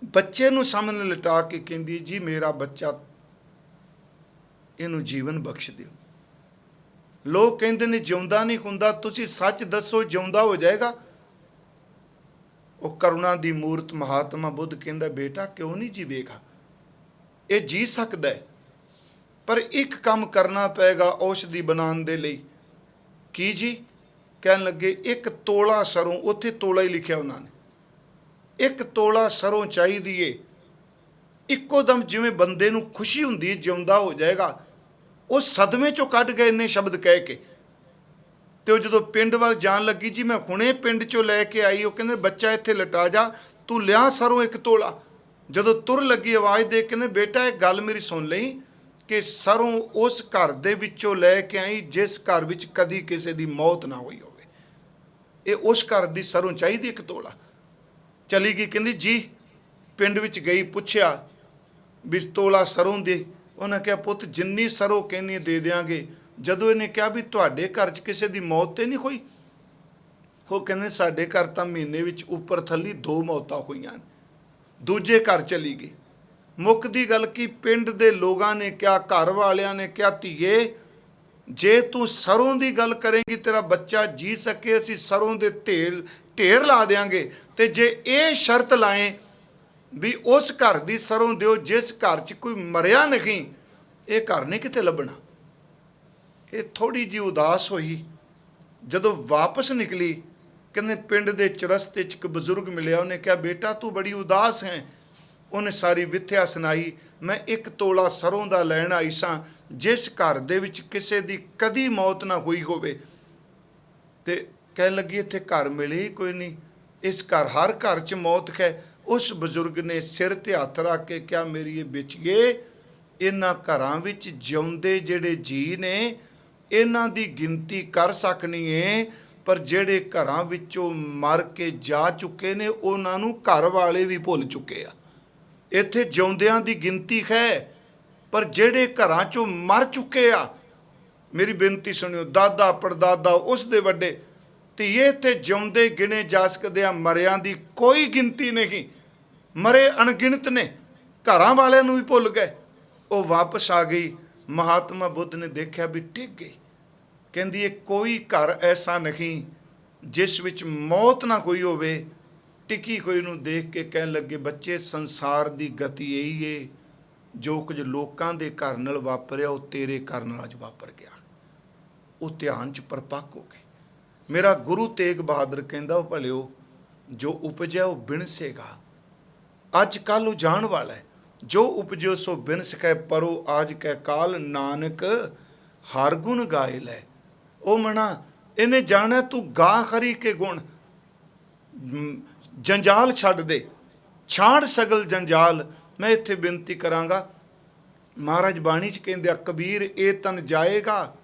ਬੱਚੇ ਨੂੰ ਸਾਹਮਣੇ ਲਿਟਾ ਕੇ ਕਹਿੰਦੀ ਜੀ ਮੇਰਾ ਬੱਚਾ, ਇਹਨੂੰ ਜੀਵਨ ਬਖਸ਼ ਦਿਓ। ਲੋਕ ਕਹਿੰਦੇ ਨੇ ਜਿਉਂਦਾ ਨਹੀਂ ਹੁੰਦਾ, ਤੁਸੀਂ ਸੱਚ ਦੱਸੋ ਜਿਉਂਦਾ ਹੋ ਜਾਏਗਾ। ਉਹ ਕਰੁਣਾ ਦੀ ਮੂਰਤ ਮਹਾਤਮਾ ਬੁੱਧ ਕਹਿੰਦਾ ਬੇਟਾ ਕਿਉਂ ਨਹੀਂ ਜੀਵੇਗਾ, ਇਹ ਜੀ ਸਕਦਾ ਹੈ, ਪਰ ਇੱਕ ਕੰਮ ਕਰਨਾ ਪਏਗਾ ਔਸ਼ਧੀ ਬਣਾਉਣ ਦੇ ਲਈ। ਕੀ ਜੀ? ਕਹਿਣ ਲੱਗੇ 1 ਤੋਲਾ ਸਰੋਂ, ਉੱਥੇ ਤੋਲਾ ਹੀ ਲਿਖਿਆ ਉਹਨਾਂ ਨੇ, 1 ਤੋਲਾ ਸਰੋਂ ਚਾਹੀਦੀ ਏ ਇੱਕੋ ਦਮ ਜਿਵੇਂ ਬੰਦੇ ਨੂੰ ਖੁਸ਼ੀ ਹੁੰਦੀ ਜਿਉਂਦਾ ਹੋ ਜਾਏਗਾ, ਉਹ ਸਦਮੇ ਚੋਂ ਕੱਢ ਗਏ ਇੰਨੇ ਸ਼ਬਦ ਕਹਿ ਕੇ। ਤੇ ਉਹ ਜਦੋਂ ਪਿੰਡ ਵੱਲ ਜਾਣ ਲੱਗੀ, ਜੀ ਮੈਂ ਹੁਣੇ ਪਿੰਡ ਚੋਂ ਲੈ ਕੇ ਆਈ, ਉਹ ਕਹਿੰਦੇ ਬੱਚਾ ਇੱਥੇ ਲਟਾ ਜਾ, ਤੂੰ ਲਿਆ ਸਰੋਂ 1 ਤੋਲਾ। ਜਦੋਂ ਤੁਰ ਲੱਗੀ ਆਵਾਜ਼ ਦੇ, ਕਹਿੰਦੇ ਬੇਟਾ ਇੱਕ ਗੱਲ ਮੇਰੀ ਸੁਣ ਲਈ ਕਿ ਸਰੋਂ ਉਸ ਘਰ ਦੇ ਵਿੱਚੋਂ ਲੈ ਕੇ ਆਈ ਜਿਸ ਘਰ ਵਿੱਚ ਕਦੀ ਕਿਸੇ ਦੀ ਮੌਤ ਨਾ ਹੋਈ ਹੋਵੇ। ਇਹ ਉਸ ਘਰ ਦੀ ਸਰੋਂ ਚਾਹੀਦੀ 1 ਤੋਲਾ। ਚਲੀ ਗਈ, ਕਹਿੰਦੀ ਜੀ ਪਿੰਡ ਵਿੱਚ ਗਈ, ਪੁੱਛਿਆ ਵੀ ਤੋਲਾ ਸਰੋਂ ਦੇ। ਉਹਨਾਂ ਕਿਹਾ ਪੁੱਤ ਜਿੰਨੀ ਸਰੋਂ ਕਹਿੰਦੀ ਦੇ ਦਿਆਂਗੇ। ਜਦੋਂ ਇਹਨੇ ਕਿਹਾ ਵੀ ਤੁਹਾਡੇ ਘਰ 'ਚ ਕਿਸੇ ਦੀ ਮੌਤ ਤੇ ਨਹੀਂ ਹੋਈ, ਉਹ ਕਹਿੰਦੇ ਸਾਡੇ ਘਰ ਤਾਂ ਮਹੀਨੇ ਵਿੱਚ ਉੱਪਰ ਥੱਲੀ 2 ਮੌਤਾਂ ਹੋਈਆਂ ਨੇ। ਦੂਜੇ ਘਰ ਚਲੀ ਗਈ। ਮੁੱਕਦੀ ਗੱਲ ਕੀ, ਪਿੰਡ ਦੇ ਲੋਕਾਂ ਨੇ ਕਿਹਾ, ਘਰ ਵਾਲਿਆਂ ਨੇ ਕਿਹਾ, ਧੀਏ ਜੇ ਤੂੰ ਸਰੋਂ ਦੀ ਗੱਲ ਕਰੇਂਗੀ ਤੇਰਾ ਬੱਚਾ ਜੀ ਸਕੇ, ਅਸੀਂ ਸਰੋਂ ਦੇ ਢੇਰ ਲਾ ਦਿਆਂਗੇ। ਤੇ ਜੇ ਇਹ ਸ਼ਰਤ ਲਾਏ ਵੀ ਉਸ ਘਰ ਦੀ ਸਰੋਂ ਦਿਓ ਜਿਸ ਘਰ 'ਚ ਕੋਈ ਮਰਿਆ ਨਹੀਂ, ਇਹ ਘਰ ਨਹੀਂ ਕਿਤੇ ਲੱਭਣਾ। ਇਹ ਥੋੜੀ ਜਿਹੀ ਉਦਾਸ ਹੋਈ। ਜਦੋਂ ਵਾਪਸ ਨਿਕਲੀ, ਕਹਿੰਦੇ ਪਿੰਡ ਦੇ ਚੁਰਸਤੇ 'ਚ ਇੱਕ ਬਜ਼ੁਰਗ ਮਿਲਿਆ। ਉਹਨੇ ਕਿਹਾ ਬੇਟਾ ਤੂੰ ਬੜੀ ਉਦਾਸ ਹੈ। ਉਹਨੇ ਸਾਰੀ ਵਿਥਿਆ ਸੁਣਾਈ। ਮੈਂ 1 ਤੋਲਾ ਸਰੋਂ ਦਾ ਲੈਣ ਆਈ ਸਾਂ ਜਿਸ ਘਰ ਦੇ ਵਿੱਚ ਕਿਸੇ ਦੀ ਕਦੀ ਮੌਤ ਨਾ ਹੋਈ ਹੋਵੇ। ਤੇ ਕਹਿਣ ਲੱਗੀ ਇੱਥੇ ਘਰ ਮਿਲੇ ਕੋਈ ਨਹੀਂ, ਇਸ ਹਰ ਘਰ 'ਚ ਮੌਤ ਹੈ। ਉਸ ਬਜ਼ੁਰਗ ਨੇ ਸਿਰ ਤੇ ਹੱਥ ਰੱਖ ਕੇ ਕਿਹਾ ਮੇਰੀ ਇਹ ਵਿਛਗੇ, ਇਹਨਾਂ ਘਰਾਂ ਵਿੱਚ ਜਿਉਂਦੇ ਜਿਹੜੇ ਜੀ ਨੇ ਇਹਨਾਂ ਦੀ ਗਿਣਤੀ ਕਰ ਸਕਣੀ ਏ, ਪਰ ਜਿਹੜੇ ਘਰਾਂ ਵਿੱਚੋਂ ਮਰ ਕੇ ਜਾ ਚੁੱਕੇ ਨੇ ਉਹਨਾਂ ਨੂੰ ਘਰ ਵਾਲੇ ਵੀ ਭੁੱਲ ਚੁੱਕੇ ਆ। ਇੱਥੇ ਜਿਉਂਦਿਆਂ ਦੀ ਗਿਣਤੀ ਹੈ, ਪਰ ਜਿਹੜੇ ਘਰਾਂ 'ਚੋਂ ਮਰ ਚੁੱਕੇ ਆ, ਮੇਰੀ ਬੇਨਤੀ ਸੁਣਿਓ, ਦਾਦਾ ਪੜਦਾਦਾ ਉਸ ਦੇ ਵੱਡੇ ਧੀਏ, ਇੱਥੇ ਜਿਉਂਦੇ ਗਿਣੇ ਜਾ ਸਕਦੇ ਆ, ਮਰਿਆਂ ਦੀ ਕੋਈ ਗਿਣਤੀ ਨਹੀਂ। ਮਰੇ ਅਣਗਿਣਤ ਨੇ, ਘਰਾਂ ਵਾਲਿਆਂ ਨੂੰ ਵੀ ਭੁੱਲ ਗਏ। ਉਹ ਵਾਪਸ ਆ ਗਈ। ਮਹਾਤਮਾ ਬੁੱਧ ਨੇ ਦੇਖਿਆ ਵੀ ਟਿਕ ਗਈ। ਕਹਿੰਦੀ ਇਹ ਕੋਈ ਘਰ ਐਸਾ ਨਹੀਂ ਜਿਸ ਵਿੱਚ ਮੌਤ ਨਾ ਹੋਈ ਹੋਵੇ। ਟਿਕੀ ਹੋਈ ਨੂੰ ਦੇਖ ਕੇ ਕਹਿਣ ਲੱਗੇ ਬੱਚੇ ਸੰਸਾਰ ਦੀ ਗਤੀ ਇਹੀ ਏ, ਜੋ ਕੁਝ ਲੋਕਾਂ ਦੇ ਘਰ ਨਾਲ ਵਾਪਰਿਆ ਉਹ ਤੇਰੇ ਘਰ ਨਾਲ ਅੱਜ ਵਾਪਰ ਗਿਆ। ਉਹ ਧਿਆਨ 'ਚ ਪਰਪੱਕ ਹੋ ਗਏ। ਮੇਰਾ ਗੁਰੂ ਤੇਗ ਬਹਾਦਰ ਕਹਿੰਦਾ ਉਹ ਭਲਿਓ ਜੋ ਉਪਜਿਆ ਉਹ ਬਿਨਸੇਗਾ, ਅੱਜ ਕੱਲ੍ਹ ਉਹ ਜਾਣ ਵਾਲਾ ਹੈ। ਜੋ ਉਪਜਿਓ ਸੋ ਬਿਨਸ ਕੈ ਪਰੋ ਆਜ ਕੈ ਕਾਲ, ਨਾਨਕ ਹਰ ਗੁਣ ਗਾਏ ਲੈ। ਉਹ ਮਣਾ ਇਹਨੇ ਜਾਣਾ ਤੂੰ ਗਾ ਹਰੀ ਕੇ ਗੁਣ। ਜੰਜਾਲ ਛੱਡ ਦੇ, ਛਾੜ ਸਗਲ ਜੰਜਾਲ। ਮੈਂ ਇੱਥੇ ਬੇਨਤੀ ਕਰਾਂਗਾ, ਮਹਾਰਾਜ ਬਾਣੀ 'ਚ ਕਹਿੰਦੇ ਆ ਕਬੀਰ ਇਹ ਤਨ ਜਾਏਗਾ,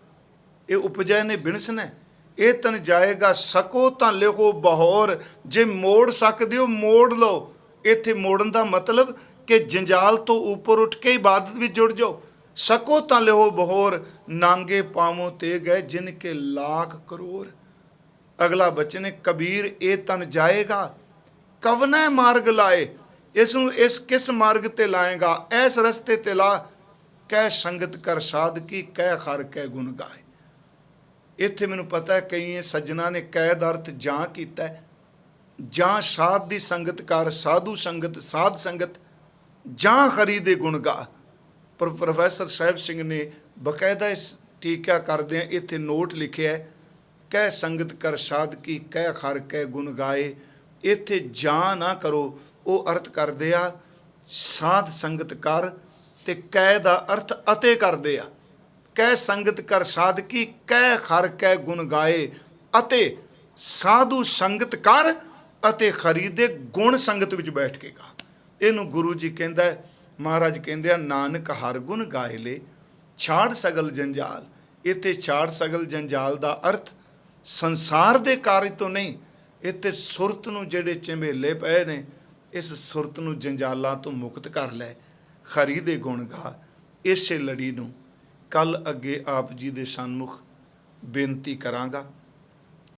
ਇਹ ਉਪਜੈ ਨੇ ਬਿਨਸਣਾ, ਇਹ ਤਨ ਜਾਏਗਾ ਸਕੋ ਤਾਂ ਲਿਖੋ ਬਹੌਰ। ਜੇ ਮੋੜ ਸਕਦੇ ਹੋ ਮੋੜ ਲਓ। ਇੱਥੇ ਮੋੜਨ ਦਾ ਮਤਲਬ ਕਿ ਜੰਜਾਲ ਤੋਂ ਉੱਪਰ ਉੱਠ ਕੇ ਇਬਾਦਤ ਵਿੱਚ ਜੁੜ ਜਾਓ। ਸਕੋ ਤਾਂ ਲਿਓ ਬਹੌਰ, ਨਾਂਗੇ ਪਾਵੋ ਤੇ ਗਏ ਜਿਨ ਕੇ ਲੱਖ ਕਰੋੜ। ਅਗਲਾ ਬਚਨ ਹੈ ਕਬੀਰ ਇਹ ਤਨ ਜਾਏਗਾ, ਕਵਨੈ ਮਾਰਗ ਲਾਏ। ਇਸ ਨੂੰ ਇਸ ਕਿਸ ਮਾਰਗ ਤੇ ਲਾਏਗਾ, ਇਸ ਰਸਤੇ ਤੇ ਲਾ। ਕਹਿ ਸੰਗਤ ਕਰ ਸਾਧ ਕੀ, ਕਹਿ ਹਰ ਕਹਿ ਗੁਣ ਗਾਏ। ਇੱਥੇ ਮੈਨੂੰ ਪਤਾ ਹੈ ਕਈ ਸੱਜਣਾ ਨੇ ਕਹਿ ਦਾ ਅਰਥ ਜਾਂ ਕੀਤਾ, ਜਾਂ ਸਾਧ ਦੀ ਸੰਗਤ ਕਰ, ਸਾਧੂ ਸੰਗਤ, ਸਾਧ ਸੰਗਤ, ਜਾਂ ਹਰੀ ਦੇ ਗੁਣ ਗਾ। ਪਰ ਪ੍ਰੋਫੈਸਰ ਸਾਹਿਬ ਸਿੰਘ ਨੇ ਬਕਾਇਦਾ ਇਸ ਟੀਕਾ ਕਰਦਿਆਂ ਇੱਥੇ ਨੋਟ ਲਿਖਿਆ, ਕਹਿ ਸੰਗਤ ਕਰ ਸਾਧ ਕੀ, ਕਹਿ ਹਰ ਕਹਿ ਗੁਣ ਗਾਏ। ਇੱਥੇ ਜਾਂ ਨਾ ਕਰੋ, ਉਹ ਅਰਥ ਕਰਦੇ ਆ ਸਾਧ ਸੰਗਤ ਕਰ, ਤੇ ਕਹਿ ਦਾ ਅਰਥ ਅਤੇ ਕਰਦੇ ਆ। ਕਹਿ ਸੰਗਤ ਕਰ ਸਾਧ ਕੀ, ਕਹਿ ਹਰ ਕਹਿ ਗੁਣ ਗਾਏ। ਅਤੇ ਸਾਧੂ ਸੰਗਤ ਕਰ ਅਤੇ ਹਰੀ ਦੇ ਗੁਣ ਸੰਗਤ ਵਿੱਚ ਬੈਠ ਕੇ ਗਾ। ਇਹਨੂੰ ਗੁਰੂ ਜੀ ਕਹਿੰਦਾ, ਮਹਾਰਾਜ ਕਹਿੰਦੇ ਆ ਨਾਨਕ ਹਰ ਗੁਣ ਗਾਏ ਲੈ, ਛਾੜ ਸਗਲ ਜੰਜਾਲ। ਇੱਥੇ ਛਾੜ ਸਗਲ ਜੰਜਾਲ ਦਾ ਅਰਥ ਸੰਸਾਰ ਦੇ ਕਾਰਜ ਤੋਂ ਨਹੀਂ, ਇੱਥੇ ਸੁਰਤ ਨੂੰ ਜਿਹੜੇ ਝਮੇਲੇ ਪਏ ਨੇ, ਇਸ ਸੁਰਤ ਨੂੰ ਜੰਜਾਲਾਂ ਤੋਂ ਮੁਕਤ ਕਰ ਲੈ, ਹਰੀ ਦੇ ਗੁਣ ਗਾ। ਇਸੇ ਲੜੀ ਨੂੰ ਕੱਲ ਅੱਗੇ ਆਪ ਜੀ ਦੇ ਸਨਮੁਖ ਬੇਨਤੀ ਕਰਾਂਗਾ।